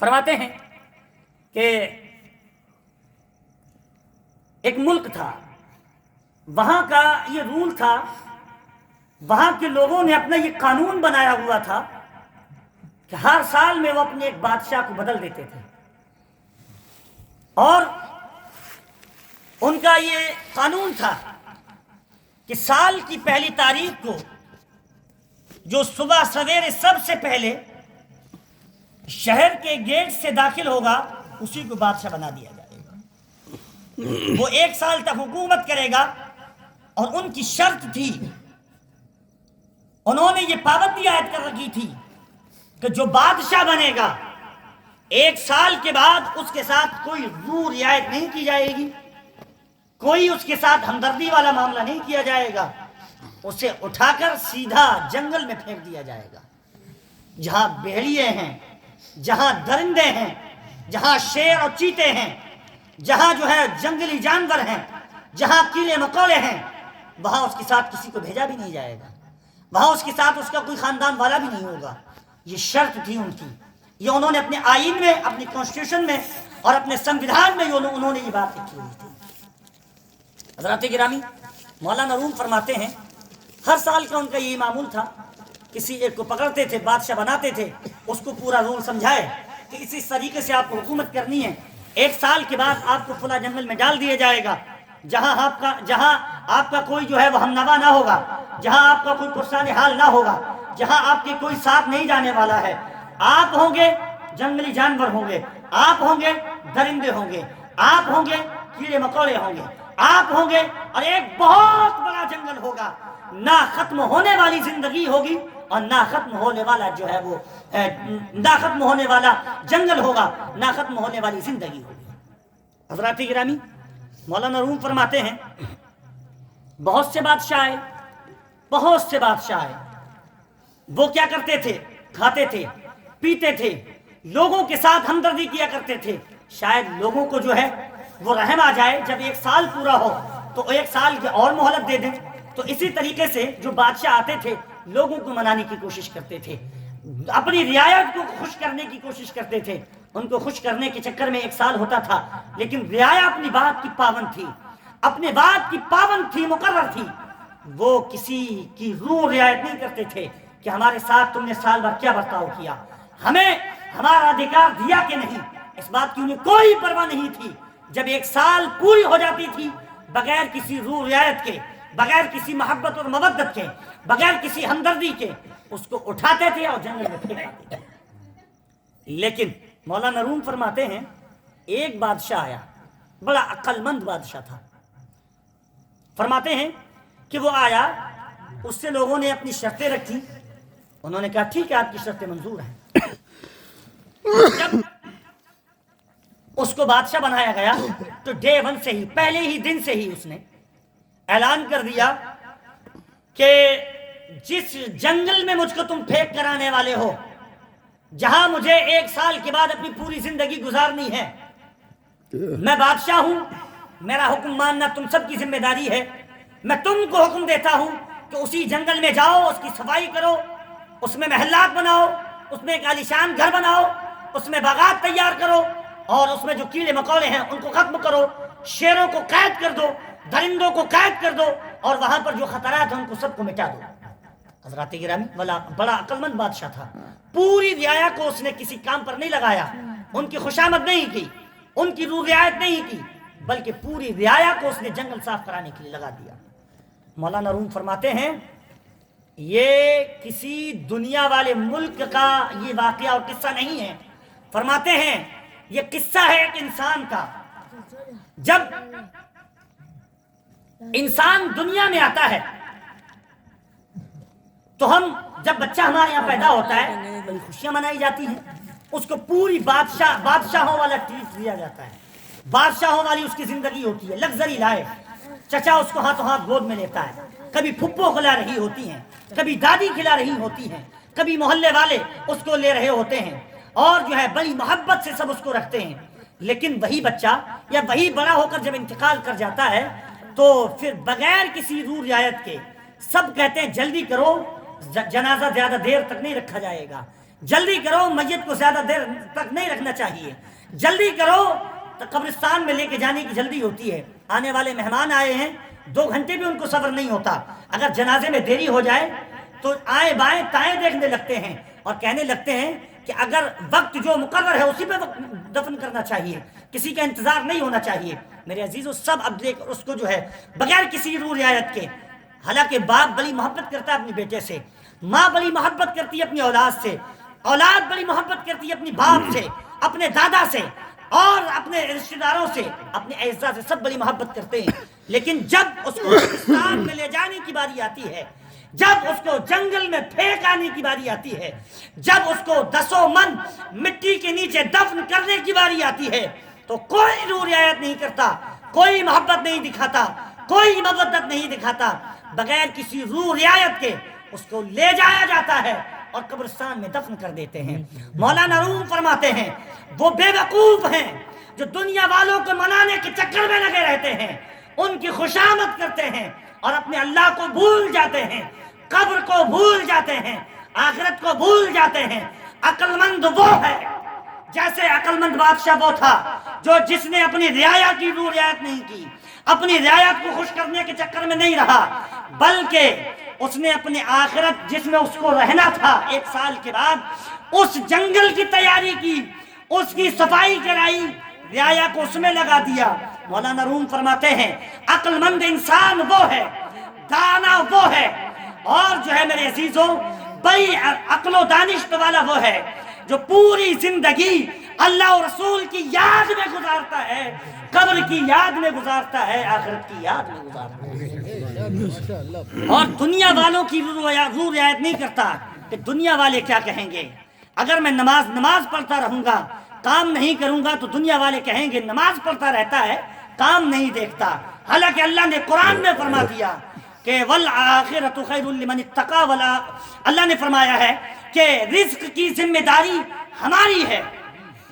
فرماتے ہیں کہ ایک ملک تھا، وہاں کا یہ رول تھا، وہاں کے لوگوں نے اپنا یہ قانون بنایا ہوا تھا کہ ہر سال میں وہ اپنے ایک بادشاہ کو بدل دیتے تھے، اور ان کا یہ قانون تھا کہ سال کی پہلی تاریخ کو جو صبح سویرے سب سے پہلے شہر کے گیٹ سے داخل ہوگا اسی کو بادشاہ بنا دیا جائے گا، وہ 1 سال تک حکومت کرے گا۔ اور ان کی شرط تھی، انہوں نے یہ پابندی عائد کر رکھی تھی کہ جو بادشاہ بنے گا 1 سال کے بعد اس کے ساتھ کوئی رو رعایت نہیں کی جائے گی، کوئی اس کے ساتھ ہمدردی والا معاملہ نہیں کیا جائے گا، اسے اٹھا کر سیدھا جنگل میں پھینک دیا جائے گا، جہاں بھیڑیے ہیں، جہاں درندے ہیں، جہاں شیر اور چیتے ہیں، جہاں جو ہے جنگلی جانور ہیں، جہاں کیڑے مکوڑے ہیں، وہاں اس کے ساتھ کسی کو بھیجا بھی نہیں جائے گا، وہاں اس کے ساتھ اس کا کوئی خاندان والا بھی نہیں ہوگا۔ یہ شرط تھی ان کی، یہ انہوں نے اپنے آئین میں، اپنی کانسٹیٹیوشن میں اور اپنے سنویدھان میں انہوں نے یہ بات لکھی ہوئی تھی۔ حضرات گرامی، مولانا روم فرماتے ہیں ہر سال کا ان کا یہ معمول تھا، کسی ایک کو پکڑتے تھے، بادشاہ بناتے تھے، اس کو پورا رول سمجھائے کہ اس طریقے سے آپ کو حکومت کرنی ہے، 1 سال کے بعد آپ کو فلاں جنگل میں ڈال دیا جائے گا، جہاں آپ کا کوئی جو ہے وہ ہمنوا نہ ہوگا، جہاں آپ کا کوئی پرسان حال نہ ہوگا، جہاں آپ کے کوئی ساتھ نہیں جانے والا ہے۔ آپ ہوں گے جنگلی جانور ہوں گے، آپ ہوں گے درندے ہوں گے، آپ ہوں گے کیڑے مکوڑے ہوں گے، آپ ہوں گے، اور ایک بہت بڑا جنگل ہوگا، نہ ختم ہونے والی زندگی ہوگی اور نہ ختم ہونے والا جو ہے وہ نہ ختم ہونے والا جنگل ہوگا، نہ ختم ہونے والی زندگی ہوگی۔ حضرات گرامی، مولانا روم فرماتے ہیں بہت سے بادشاہ آئے، بہت سے بادشاہ آئے، وہ کیا کرتے تھے؟ کھاتے تھے، پیتے تھے، لوگوں کے ساتھ ہمدردی کیا کرتے تھے۔ شاید لوگوں کو جو ہے وہ رحم آ جائے، جب ایک سال پورا ہو تو ایک سال کی اور مہلت دے دیں۔ تو اسی طریقے سے جو بادشاہ آتے تھے لوگوں کو منانے کی کوشش کرتے تھے، اپنی رعایت کو خوش کرنے کی کوشش کرتے تھے۔ ان کو خوش کرنے کے چکر میں ایک سال ہوتا تھا، لیکن رعایا اپنی بات کی پابند تھی، اپنے بات کی پابند تھی، مقرر تھی۔ وہ کسی کی روح رعایت نہیں کرتے تھے کہ ہمارے ساتھ تم نے سال بھر کیا برتاؤ کیا، ہمیں ہمارا ادھیکار دیا کہ نہیں، اس بات کی انہیں کوئی پرواہ نہیں تھی۔ جب ایک سال پوری ہو جاتی تھی، بغیر کسی روح رعایت کے، بغیر کسی محبت اور مودت کے، بغیر کسی ہمدردی کے اس کو اٹھاتے تھے اور جنگل میں پھینک دیتے تھے۔ لیکن مولانا روم فرماتے ہیں ایک بادشاہ آیا، بڑا عقل مند بادشاہ تھا۔ فرماتے ہیں کہ وہ آیا، اس سے لوگوں نے اپنی شرطیں رکھی، انہوں نے کہا ٹھیک ہے آپ کی شرطیں منظور ہیں۔ جب اس کو بادشاہ بنایا گیا تو ڈے ون سے ہی، پہلے ہی دن سے ہی اس نے اعلان کر دیا کہ جس جنگل میں مجھ کو تم پھینک کر آنے والے ہو، جہاں مجھے ایک سال کے بعد اپنی پوری زندگی گزارنی ہے، میں بادشاہ ہوں، میرا حکم ماننا تم سب کی ذمہ داری ہے۔ میں تم کو حکم دیتا ہوں کہ اسی جنگل میں جاؤ، اس کی صفائی کرو، اس میں محلات بناؤ، اس میں ایک عالیشان گھر بناؤ، اس میں باغات تیار کرو، اور اس میں جو کیڑے مکوڑے ہیں ان کو ختم کرو، شیروں کو قید کر دو، درندوں کو قید کر دو، اور وہاں پر جو خطرات ہیں ان کو سب کو مٹا دو۔ حضرات گرامی، بڑا عقل مند بادشاہ تھا۔ پوری رعایا کو اس نے کسی کام پر نہیں لگایا، ان کی خوشامد نہیں کی، ان کی روح رعایت نہیں کی، بلکہ پوری رعایا کو اس نے جنگل صاف کرانے کے لیے لگا دیا۔ مولانا روم فرماتے ہیں یہ کسی دنیا والے ملک کا یہ واقعہ اور قصہ نہیں ہے، فرماتے ہیں یہ قصہ ہے ایک انسان کا۔ جب انسان دنیا میں آتا ہے تو جب بچہ ہمارے یہاں پیدا ہوتا ہے بڑی خوشیاں منائی جاتی ہیں، اس کو پوری بادشاہوں والا ٹریٹ دیا جاتا ہے، بادشاہوں والی اس کی زندگی ہوتی ہے، لگژری لائف۔ چچا اس کو ہاتھوں ہاتھ گود میں لیتا ہے، کبھی پھپھو کھلا رہی ہوتی ہیں، کبھی دادی کھلا رہی ہوتی ہیں، کبھی محلے والے اس کو لے رہے ہوتے ہیں، اور جو ہے بڑی محبت سے سب اس کو رکھتے ہیں۔ لیکن وہی بچہ یا وہی بڑا ہو کر جب انتقال کر جاتا ہے تو پھر بغیر کسی روح رعایت کے سب کہتے ہیں جلدی کرو، جنازہ زیادہ دیر تک نہیں رکھا جائے گا، جلدی کرو، میت کو زیادہ دیر تک نہیں رکھنا چاہیے، جلدی کرو، تو قبرستان میں لے کے جانے کی جلدی ہوتی ہے۔ آنے والے مہمان آئے ہیں، 2 گھنٹے بھی ان کو صبر نہیں ہوتا، اگر جنازے میں دیری ہو جائے تو آئیں بائیں تائیں دیکھنے لگتے ہیں اور کہنے لگتے ہیں کہ اگر وقت جو مقرر ہے اسی پہ دفن کرنا چاہیے، کسی کا انتظار نہیں ہونا چاہیے۔ میرے عزیزو، سب اب دیکھ اس کو جو ہے بغیر کسی روح رعایت کے، حالانکہ باپ بڑی محبت کرتا ہے اپنے بیٹے سے، ماں بڑی محبت کرتی ہے اپنی اولاد سے، اولاد بڑی محبت کرتی ہے اپنی باپ سے، اپنے دادا سے، اور اپنے رشتہ داروں سے، اپنے اعزاء سے، سب بڑی محبت کرتے ہیں۔ لیکن جب اس کو قبرستان میں لے جانے کی باری آتی ہے، جب اس کو جنگل میں پھینک آنے کی باری آتی ہے، جب اس کو 10 من مٹی کے نیچے دفن کرنے کی باری آتی ہے، تو کوئی روح رعایت نہیں کرتا، کوئی محبت نہیں دکھاتا، کوئی مودت نہیں دکھاتا، بغیر کسی روح رعایت کے اس کو لے جایا جاتا ہے اور قبرستان میں دفن کر دیتے ہیں۔ مولانا روم فرماتے ہیں وہ بے وقوف ہیں جو دنیا والوں کو منانے کے چکر میں لگے رہتے ہیں، ان کی خوشامد کرتے ہیں اور اپنے اللہ کو بھول جاتے ہیں، قبر کو بھول جاتے ہیں، آخرت کو بھول جاتے ہیں۔ عقل مند وہ ہے، جیسے عقل مند بادشاہ وہ تھا جو جس نے اپنی رعایا کی روح رعایت نہیں کی، اپنی رعایت کو خوش کرنے کے چکر میں نہیں رہا، بلکہ اس نے اپنی آخرت جس میں اس کو رہنا تھا 1 سال کے بعد، اس جنگل کی تیاری کی، اس کی صفائی کرائی، رعایا کو اس میں لگا دیا، مولانا روم فرماتے ہیں عقل مند انسان وہ ہے، دانا وہ ہے، اور جو ہے میرے عزیزوں بڑی عقل و دانش والا وہ ہے جو پوری زندگی اللہ اور رسول کی یاد میں گزارتا ہے، قبر کی یاد میں گزارتا ہے، آخرت کی یاد میں گزارتا ہے، اور دنیا والوں کی رو رعایت نہیں کرتا کہ دنیا والے کیا کہیں گے۔ اگر میں نماز پڑھتا رہوں گا، کام نہیں کروں گا، تو دنیا والے کہیں گے نماز پڑھتا رہتا ہے، کام نہیں دیکھتا۔ حالانکہ اللہ نے قرآن میں فرما دیا کہ والآخرۃ خیر لمن اتقی، اللہ نے فرمایا ہے کہ رزق کی ذمہ داری ہماری ہے،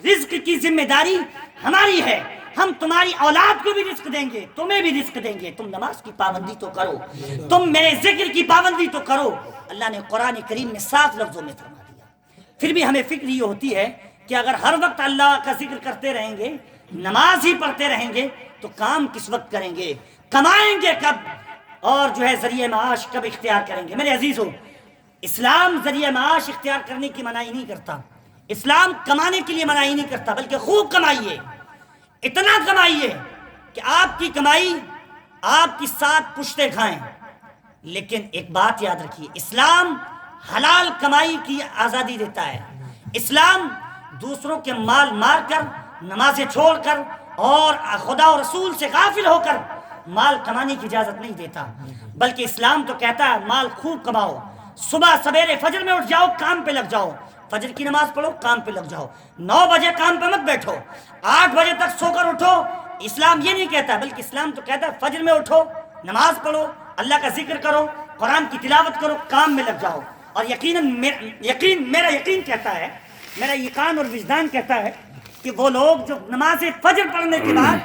رزق کی ذمہ داری ہماری ہے، ہم تمہاری اولاد کو بھی رزق دیں گے، تمہیں بھی رزق دیں گے، تم نماز کی پابندی تو کرو، تم میرے ذکر کی پابندی تو کرو۔ اللہ نے قرآن کریم میں صاف لفظوں میں فرما دیا۔ پھر بھی ہمیں فکر یہ ہوتی ہے کہ اگر ہر وقت اللہ کا ذکر کرتے رہیں گے، نماز ہی پڑھتے رہیں گے، تو کام کس وقت کریں گے، کمائیں گے کب، اور جو ہے ذریعہ معاش کب اختیار کریں گے؟ میرے عزیزو، اسلام ذریعہ معاش اختیار کرنے کی منائی نہیں کرتا، اسلام کمانے کے لیے منائی نہیں کرتا، بلکہ خوب کمائیے، اتنا کمائیے کہ آپ کی کمائی آپ کی 7 پشتیں کھائیں۔ لیکن ایک بات یاد رکھیے، اسلام حلال کمائی کی آزادی دیتا ہے۔ اسلام دوسروں کے مال مار کر، نمازیں چھوڑ کر اور خدا و رسول سے غافل ہو کر مال کمانے کی اجازت نہیں دیتا، بلکہ اسلام تو کہتا ہے مال خوب کماؤ، صبح سویرے فجر میں اٹھ جاؤ، کام پہ لگ جاؤ، فجر کی نماز پڑھو، کام پہ لگ جاؤ، 9 بجے کام پہ مت بیٹھو، 8 بجے تک سو کر اٹھو۔ اسلام یہ نہیں کہتا، بلکہ اسلام تو کہتا ہے فجر میں اٹھو، نماز پڑھو، اللہ کا ذکر کرو، قرآن کی تلاوت کرو، کام میں لگ جاؤ۔ اور میرا یقین کہتا ہے، میرا یقین اور وجدان کہتا ہے کہ وہ لوگ جو نماز فجر پڑھنے کے بعد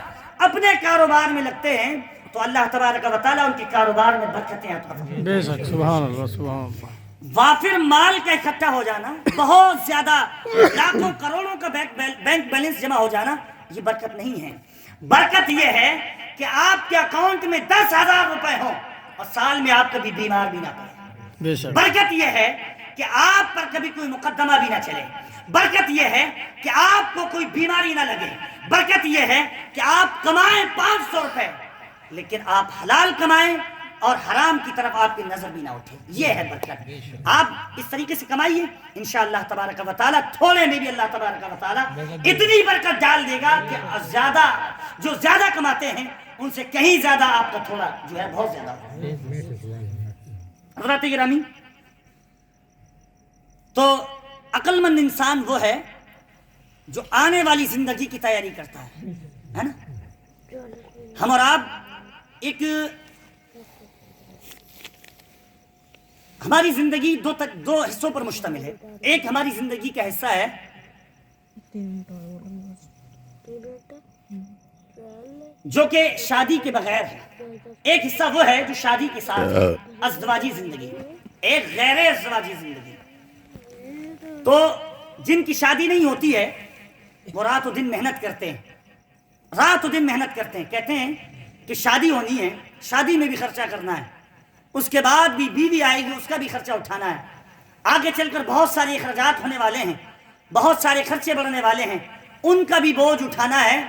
اپنے کاروبار میں لگتے ہیں، تو اللہ تبارک و تعالیٰ ان کے کاروبار میں برکتیں عطا فرماتا ہے۔ بے شک، سبحان اللہ سبحان اللہ۔ وافر مال کا اکٹھا ہو جانا، بہت زیادہ لاکھوں کروڑوں کا بینک بیلنس جمع ہو جانا، یہ برکت نہیں ہے۔ برکت یہ ہے کہ آپ کے اکاؤنٹ میں 10,000 روپے ہوں اور سال میں آپ کبھی بیمار بھی نہ پڑیں۔ بے شک، برکت یہ ہے کہ آپ پر کبھی کوئی مقدمہ بھی نہ چلے۔ برکت یہ ہے کہ آپ کو کوئی بیماری نہ لگے۔ برکت یہ ہے کہ آپ کمائیں 500 روپے، لیکن آپ حلال کمائیں اور حرام کی طرف آپ کی نظر بھی نہ اٹھے، یہ ہے برکت۔ آپ اس طریقے سے کمائیے، انشاءاللہ تبارک و تعالیٰ تھوڑے میں بھی اللہ تبارک و تعالیٰ اتنی برکت ڈال دے گا کہ جو زیادہ کماتے ہیں ان سے کہیں زیادہ آپ کا تھوڑا جو ہے بہت زیادہ ہوگا۔ حضرات گرامی، تو عقل مند انسان وہ ہے جو آنے والی زندگی کی تیاری کرتا ہے نا؟ ہم اور آپ ہماری زندگی دو حصوں پر مشتمل ہے۔ ایک ہماری زندگی کا حصہ ہے جو کہ شادی کے بغیر ہے، ایک حصہ وہ ہے جو شادی کے ساتھ ہے، ازدواجی زندگی، ایک غیر ازدواجی زندگی۔ تو جن کی شادی نہیں ہوتی ہے وہ رات و دن محنت کرتے ہیں، رات و دن محنت کرتے ہیں، کہتے ہیں کہ شادی ہونی ہے، شادی میں بھی خرچہ کرنا ہے، اس کے بعد بھی بیوی آئے گی، اس کا بھی خرچہ اٹھانا ہے، آگے چل کر بہت سارے اخراجات ہونے والے ہیں، بہت سارے خرچے بڑھنے والے ہیں، ان کا بھی بوجھ اٹھانا ہے۔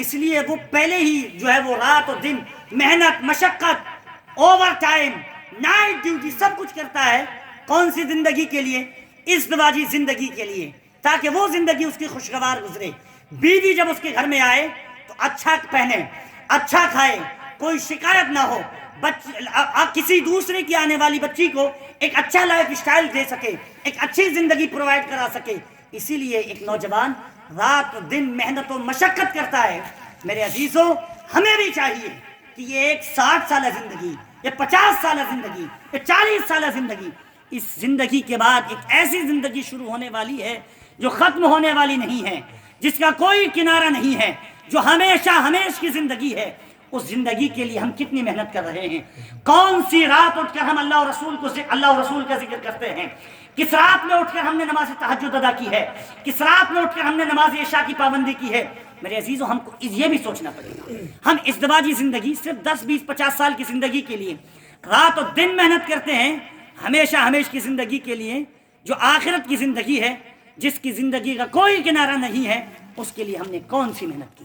اس لیے وہ پہلے ہی جو ہے وہ رات و دن محنت، مشقت، اوور ٹائم، نائٹ ڈیوٹی سب کچھ کرتا ہے۔ کون سی زندگی کے لیے؟ ازدواجی زندگی کے لیے، تاکہ وہ زندگی اس کی خوشگوار گزرے۔ بیوی جب اس کے گھر میں آئے تو اچھا پہنے، اچھا کھائے، کوئی شکایت نہ ہو، کسی دوسرے کی آنے والی بچی کو ایک اچھا لائف سٹائل دے سکے، ایک اچھی زندگی پرووائڈ کرا سکے۔ اسی لیے ایک نوجوان رات دن محنت و مشقت کرتا ہے۔ میرے عزیزوں، ہمیں بھی چاہیے کہ یہ ایک 60 سالہ زندگی، یہ 50 سالہ زندگی، یہ 40 سالہ زندگی، اس زندگی کے بعد ایک ایسی زندگی شروع ہونے والی ہے جو ختم ہونے والی نہیں ہے، جس کا کوئی کنارہ نہیں ہے، جو ہمیشہ ہمیش کی زندگی ہے۔ اس زندگی کے لیے ہم کتنی محنت کر رہے ہیں؟ کون سی رات اٹھ کر ہم اللہ اور رسول کا ذکر کرتے ہیں؟ کس رات میں اٹھ کر ہم نے نماز تہجد ادا کی ہے؟ کس رات میں اٹھ کر ہم نے نماز عشاء کی پابندی کی ہے؟ میرے عزیزوں، ہم کو یہ بھی سوچنا پڑے گا۔ ہم ازدواجی زندگی صرف 10 20 50 سال کی زندگی کے لیے رات اور دن محنت کرتے ہیں، ہمیشہ ہمیش کی زندگی کے لیے جو آخرت کی زندگی ہے، جس کی زندگی کا کوئی کنارہ نہیں ہے، اس کے لیے ہم نے کون سی محنت کی؟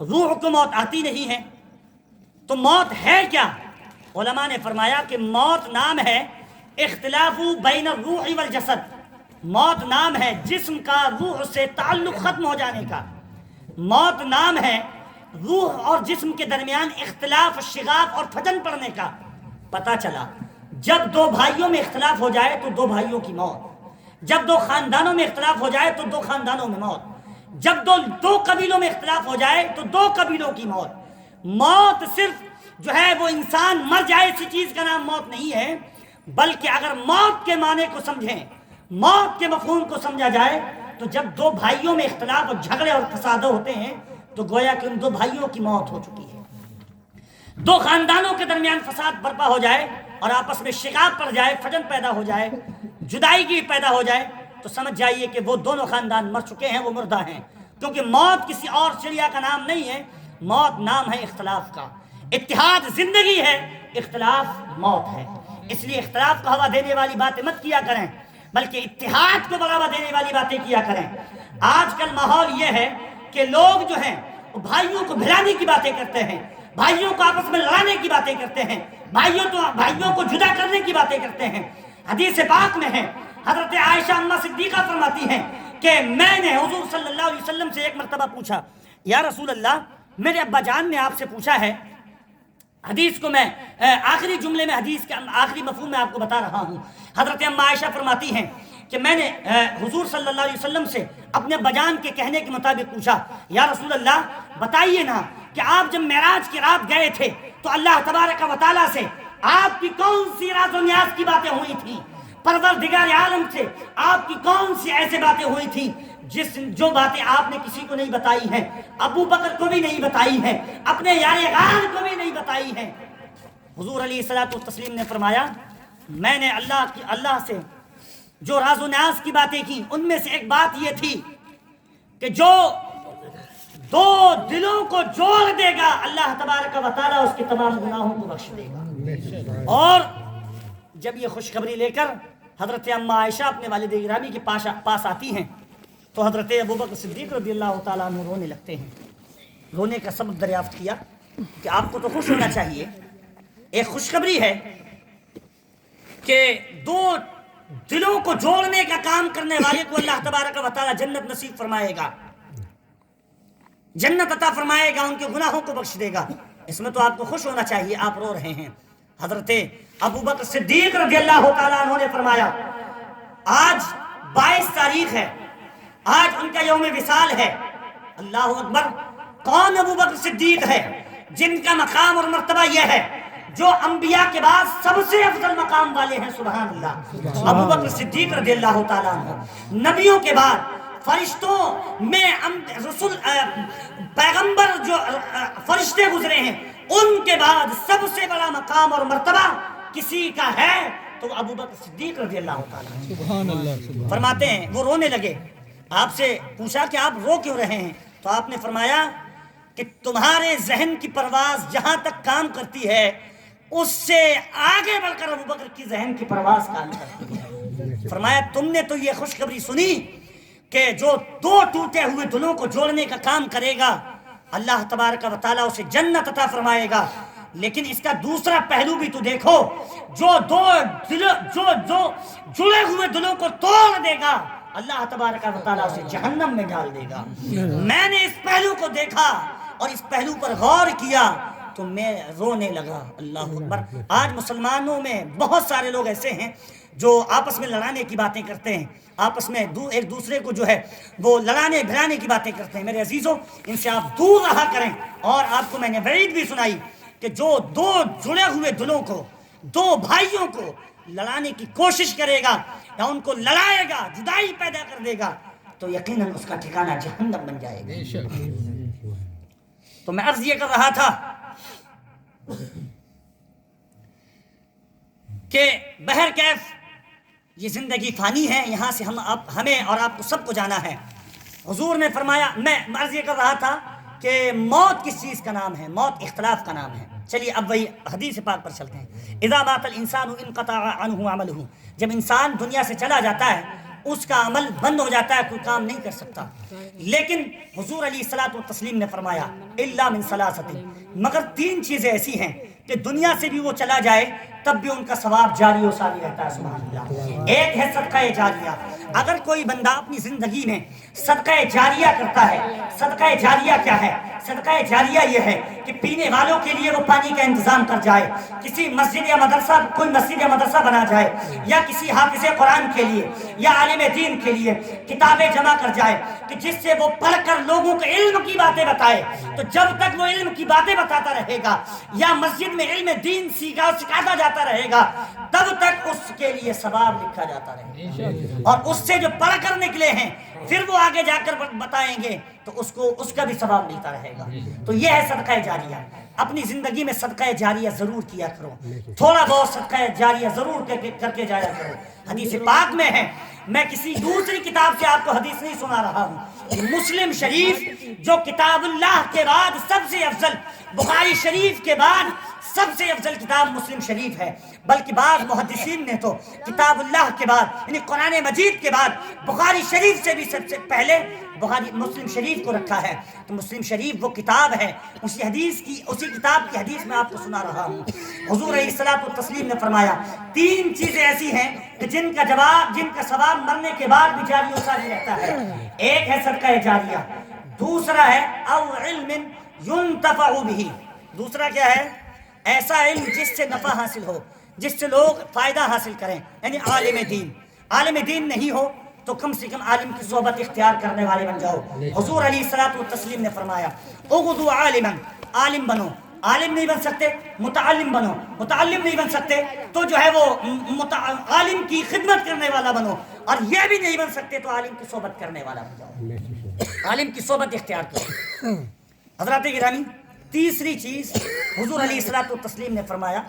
روح کو موت آتی نہیں ہے، تو موت ہے کیا؟ علماء نے فرمایا کہ موت نام ہے اختلاف بین الروح والجسد، موت نام ہے جسم کا روح سے تعلق ختم ہو جانے کا، موت نام ہے روح اور جسم کے درمیان اختلاف، شغاف اور پھٹن پڑنے کا۔ پتہ چلا جب دو بھائیوں میں اختلاف ہو جائے تو دو بھائیوں کی موت، جب دو خاندانوں میں اختلاف ہو جائے تو دو خاندانوں میں موت، جب دو قبیلوں میں اختلاف ہو جائے تو دو قبیلوں کی موت۔ موت صرف جو ہے وہ انسان مر جائے اسی چیز کا نام موت نہیں ہے، بلکہ اگر موت کے معنی کو سمجھیں، موت کے مفہوم کو سمجھا جائے تو جب دو بھائیوں میں اختلاف اور جھگڑے اور فساد ہوتے ہیں تو گویا کہ ان دو بھائیوں کی موت ہو چکی ہے۔ دو خاندانوں کے درمیان فساد برپا ہو جائے اور آپس میں شقاق پڑ جائے، فجن پیدا ہو جائے، جدائی کی پیدا ہو جائے، تو سمجھ جائیے کہ وہ دونوں خاندان مر چکے ہیں، وہ مردہ ہیں، کیونکہ موت کسی اور چڑیا کا نام نہیں ہے، موت نام ہے اختلاف کا۔ اتحاد زندگی ہے، اختلاف موت ہے۔ اس لیے اختلاف کو ہوا دینے والی باتیں مت کیا کریں، بلکہ اتحاد کو بڑھاوا دینے والی باتیں کیا کریں۔ آج کل ماحول یہ ہے کہ لوگ جو ہیں وہ بھائیوں کو بھلانے کی باتیں کرتے ہیں، بھائیوں کو آپس میں لڑانے کی باتیں کرتے ہیں، بھائیوں کو جدا کرنے کی باتیں کرتے ہیں۔ حدیث پاک میں ہے، حضرت عائشہ اماں صدیقہ فرماتی ہیں کہ میں نے حضور صلی اللہ علیہ وسلم سے ایک مرتبہ پوچھا، یا رسول اللہ، میرے ابا جان نے آپ سے پوچھا ہے، حدیث کو میں آخری جملے میں، حدیث کے آخری مفہوم میں آپ کو بتا رہا ہوں۔ حضرت اماں عائشہ فرماتی ہیں کہ میں نے حضور صلی اللہ علیہ وسلم سے اپنے بجان کے کہنے کے مطابق پوچھا، یا رسول اللہ بتائیے نا کہ آپ جب معراج کی رات گئے تھے تو اللہ تبارک و تعالیٰ سے آپ کی کون سی راز و نیاز کی باتیں ہوئی تھیں، پروردگار عالم سے آپ کی کون سی ایسے باتیں ہوئی تھیں جو باتیں آپ نے کسی کو نہیں بتائی ہیں، ابو بکر کو بھی نہیں بتائی ہیں، اپنے یار غار کو بھی نہیں بتائی ہیں؟ حضور علیہ الصلوۃ والتسلیم نے فرمایا، میں نے اللہ سے جو راز و نیاز کی باتیں کی ان میں سے ایک بات یہ تھی کہ جو دو دلوں کو جوڑ دے گا اللہ تبارک و تعالیٰ اس کے تمام گناہوں کو بخش دے گا۔ اور جب یہ خوشخبری لے کر حضرت اماں عائشہ اپنے والد گرامی کے پاس آتی ہیں تو حضرت ابوبکر صدیق رضی اللہ تعالیٰ عنہ رونے لگتے ہیں۔ رونے کا سبب دریافت کیا کہ آپ کو تو خوش ہونا چاہیے، ایک خوشخبری ہے کہ دو دلوں کو جوڑنے کا کام کرنے والے کو اللہ تبارک و تعالیٰ جنت نصیب فرمائے گا، جنت عطا فرمائے گا، ان کے گناہوں کو بخش دے گا، اس میں تو آپ کو خوش ہونا چاہیے، آپ رو رہے ہیں۔ حضرت ابوبکر صدیق رضی اللہ تعالیٰ عنہ نے فرمایا، آج 22 تاریخ ہے، آج ان کا یوم وصال ہے۔ اللہ اکبر! کون ابوبکر صدیق ہے جن کا مقام اور مرتبہ یہ ہے جو انبیاء کے بعد سب سے افضل مقام والے ہیں؟ سبحان اللہ! ابوبکر صدیق رضی اللہ تعالیٰ عنہ نبیوں کے بعد فرشتوں میں رسول پیغمبر جو فرشتے گزرے ہیں ان کے بعد سب سے بڑا مقام اور مرتبہ کسی کا ہے تو ابوبکر صدیق رضی اللہ تعالیٰ سبحان اللہ۔ فرماتے ہیں وہ رونے لگے۔ آپ سے پوچھا کہ آپ رو کیوں رہے ہیں؟ تو آپ نے فرمایا کہ تمہارے ذہن کی پرواز جہاں تک کام کرتی ہے اس سے آگے بڑھ کر ابوبکر کی ذہن کی پرواز کام کرتی ہے۔ فرمایا تم نے تو یہ خوشخبری سنی کہ جو دو ٹوٹے ہوئے دلوں کو جوڑنے کا کام کرے گا اللہ تبارک و تعالیٰ اسے جنت عطا فرمائے گا، لیکن اس کا دوسرا پہلو بھی تو دیکھو، جو جڑے ہوئے دلوں کو توڑ دے گا اللہ تبارک و تعالیٰ اسے جہنم میں ڈال دے گا۔ میں نے اس پہلو کو دیکھا اور اس پہلو پر غور کیا تو میں رونے لگا۔ اللہ اکبر! آج مسلمانوں میں بہت سارے لوگ ایسے ہیں جو آپس میں لڑانے کی باتیں کرتے ہیں، آپس میں ایک دوسرے کو جو ہے وہ لڑانے بھڑانے کی باتیں کرتے ہیں۔ میرے عزیزوں، ان سے آپ دور رہا کریں۔ اور آپ کو میں نے وعید بھی سنائی کہ جو دو جڑے ہوئے دلوں کو، دو بھائیوں کو لڑانے کی کوشش کرے گا یا ان کو لڑائے گا، جدائی پیدا کر دے گا تو یقیناً اس کا ٹھکانہ جہنم بن جائے گا۔ تو میں عرض یہ کر رہا تھا کہ بہرکیف یہ زندگی فانی ہے، یہاں سے ہمیں اور آپ کو سب کو جانا ہے۔ حضور نے فرمایا، میں عرض یہ کر رہا تھا کہ موت کس چیز کا نام ہے؟ موت اختلاف کا نام ہے۔ چلیے اب وہی حدیث پاک پر چلتے ہیں۔ اذا مات الانسان انقطع عنہ عملہ، جب انسان دنیا سے چلا جاتا ہے اس کا عمل بند ہو جاتا ہے، کوئی کام نہیں کر سکتا۔ لیکن حضور علیہ الصلوۃ والتسلیم نے فرمایا الا من ثلاثۃ، مگر 3 چیزیں ایسی ہیں کہ دنیا سے بھی وہ چلا جائے تب بھی ان کا ثواب جاری و ساری رہتا ہے، سبحان اللہ۔ ایک ہے صدقہ جاریہ، اگر کوئی بندہ اپنی زندگی میں صدقہ جاریہ کرتا ہے، صدقہ جاریہ کیا ہے؟ صدقہ جاریہ یہ ہے کہ پینے والوں کے لیے وہ پانی کا انتظام کر جائے، کسی مسجد یا مدرسہ، کوئی مسجد یا مدرسہ بنا جائے، یا کسی حافظ قرآن کے لیے یا عالم دین کے لیے کتابیں جمع کر جائے کہ جس سے وہ پڑھ کر لوگوں کو علم کی باتیں بتائے۔ تو جب تک وہ علم کی باتیں بتاتا رہے گا یا مسجد میں علم دین سکھاتا جاتا رہے گا، تب تک اس کے لیے ثواب لکھا جاتا رہے گا، اور اس سے جو پڑھ کر نکلے ہیں پھر وہ آگے جا کر بتائیں گے تو اس کا بھی ثواب ملتا رہے گا۔ تو یہ ہے صدقہ جاریہ۔ اپنی زندگی میں صدقہ جاریہ ضرور کیا کرو، تھوڑا بہت صدقہ جاریہ ضرور کر کے جایا کرو۔ حدیث پاک میں ہے، میں کسی دوسری کتاب سے آپ کو حدیث نہیں سنا رہا ہوں، مسلم شریف جو کتاب اللہ کے بعد سب سے افضل، بخاری شریف کے بعد سب سے افضل کتاب مسلم شریف ہے، بلکہ بعض محدثین نے تو کتاب اللہ کے بعد یعنی قرآن مجید کے بعد بخاری شریف سے بھی سب سے پہلے بخاری مسلم شریف کو رکھا ہے۔ تو مسلم شریف وہ کتاب ہے، اسی کتاب کی حدیث میں آپ کو سنا رہا ہوں۔ حضور علیہ الصلوۃ والتسلیم نے فرمایا 3 چیزیں ایسی ہیں کہ جن کا ثواب مرنے کے بعد بھی جاری و ساری رہتا ہے۔ ایک ہے صدقہ جاریہ، دوسرا ہے او علم ينتفع به، دوسرا کیا ہے؟ ایسا علم جس سے نفع حاصل ہو، جس سے لوگ فائدہ حاصل کریں، یعنی عالم دین۔ عالم دین نہیں ہو تو کم سے کم عالم کی صحبت اختیار کرنے والے بن جاؤ۔ حضور علیہ الصلوۃ والتسلیم نے فرمایا اغدوا عالما، عالم بنو، عالم نہیں بن سکتے متعلم بنو، متعلم نہیں بن سکتے تو جو ہے وہ عالم کی خدمت کرنے والا بنو، اور یہ بھی نہیں بن سکتے تو عالم کی صحبت کرنے والا بن جاؤ، عالم کی صحبت اختیار کرو۔ حضرات گرامی، تیسری چیز حضور علیہ الصلوۃ والتسلیم نے فرمایا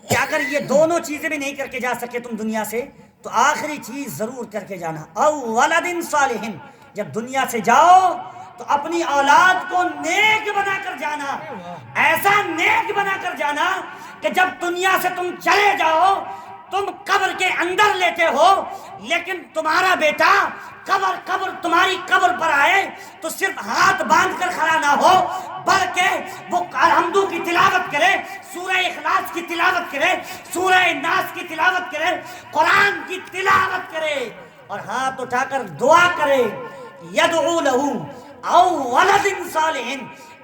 کہ اگر یہ دونوں چیزیں بھی نہیں کر کے جا سکے تم دنیا سے تو آخری چیز ضرور کر کے جانا، او ولد صالح، جب دنیا سے جاؤ تو اپنی اولاد کو نیک بنا کر جانا، ایسا نیک بنا کر جانا کہ جب دنیا سے تم چلے جاؤ تم قبر کے اندر لیتے ہو، لیکن تمہارا بیٹا قبر تمہاری قبر پر آئے تو صرف ہاتھ باندھ کر کھڑا نہ ہو، بلکہ وہ الحمدو کی تلاوت کرے، سورہ اخلاص کی تلاوت کرے، سورہ ناس کی تلاوت کرے، قرآن کی تلاوت کرے، اور ہاتھ اٹھا کر دعا کرے، یدعو لہو او ولد صالح،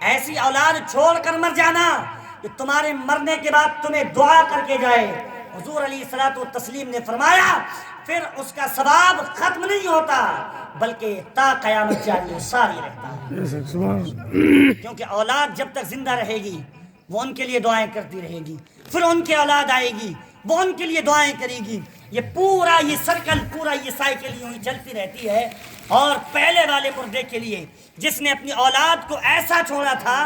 ایسی اولاد چھوڑ کر مر جانا کہ تمہارے مرنے کے بعد تمہیں دعا کر کے جائے۔ حضور علیہ الصلوۃ والتسلیم نے فرمایا پھر اس کا ثواب ختم نہیں ہوتا بلکہ تا قیامت جاری و ساری رہتا ہے، کیونکہ اولاد جب تک زندہ رہے گی وہ ان کے لیے دعائیں کرتی رہے گی، پھر ان کی اولاد آئے گی وہ ان کے لیے دعائیں کرے گی، یہ سرکل پورا یہ سائیکل یوں ہی چلتی رہتی ہے۔ اور پہلے والے مردے کے لیے جس نے اپنی اولاد کو ایسا چھوڑا تھا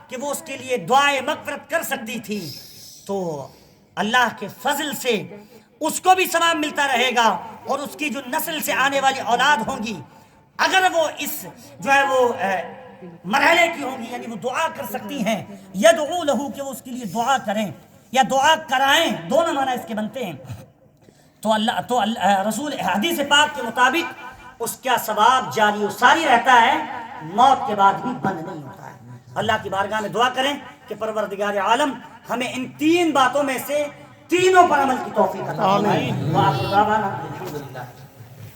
کہ وہ اس کے لیے دعائیں مغفرت کر سکتی تھی، تو اللہ کے فضل سے اس کو بھی ثواب ملتا رہے گا، اور اس کی جو نسل سے آنے والی اولاد ہوں گی اگر وہ اس جو ہے وہ مرحلے کی ہوں گی، یعنی وہ دعا کر سکتی ہیں، یدعو لہو کہ وہ اس کے لیے دعا کریں یا دعا کرائیں، دونوں معنی اس کے بنتے ہیں، تو رسول حدیث پاک کے مطابق اس کا ثواب جاری و ساری رہتا ہے، موت کے بعد بھی بند نہیں ہوتا ہے۔ اللہ کی بارگاہ میں دعا کریں کہ پروردگار عالم ہمیں ان 3 باتوں میں سے تینوں پر عمل کی توفیق عطا فرمائے۔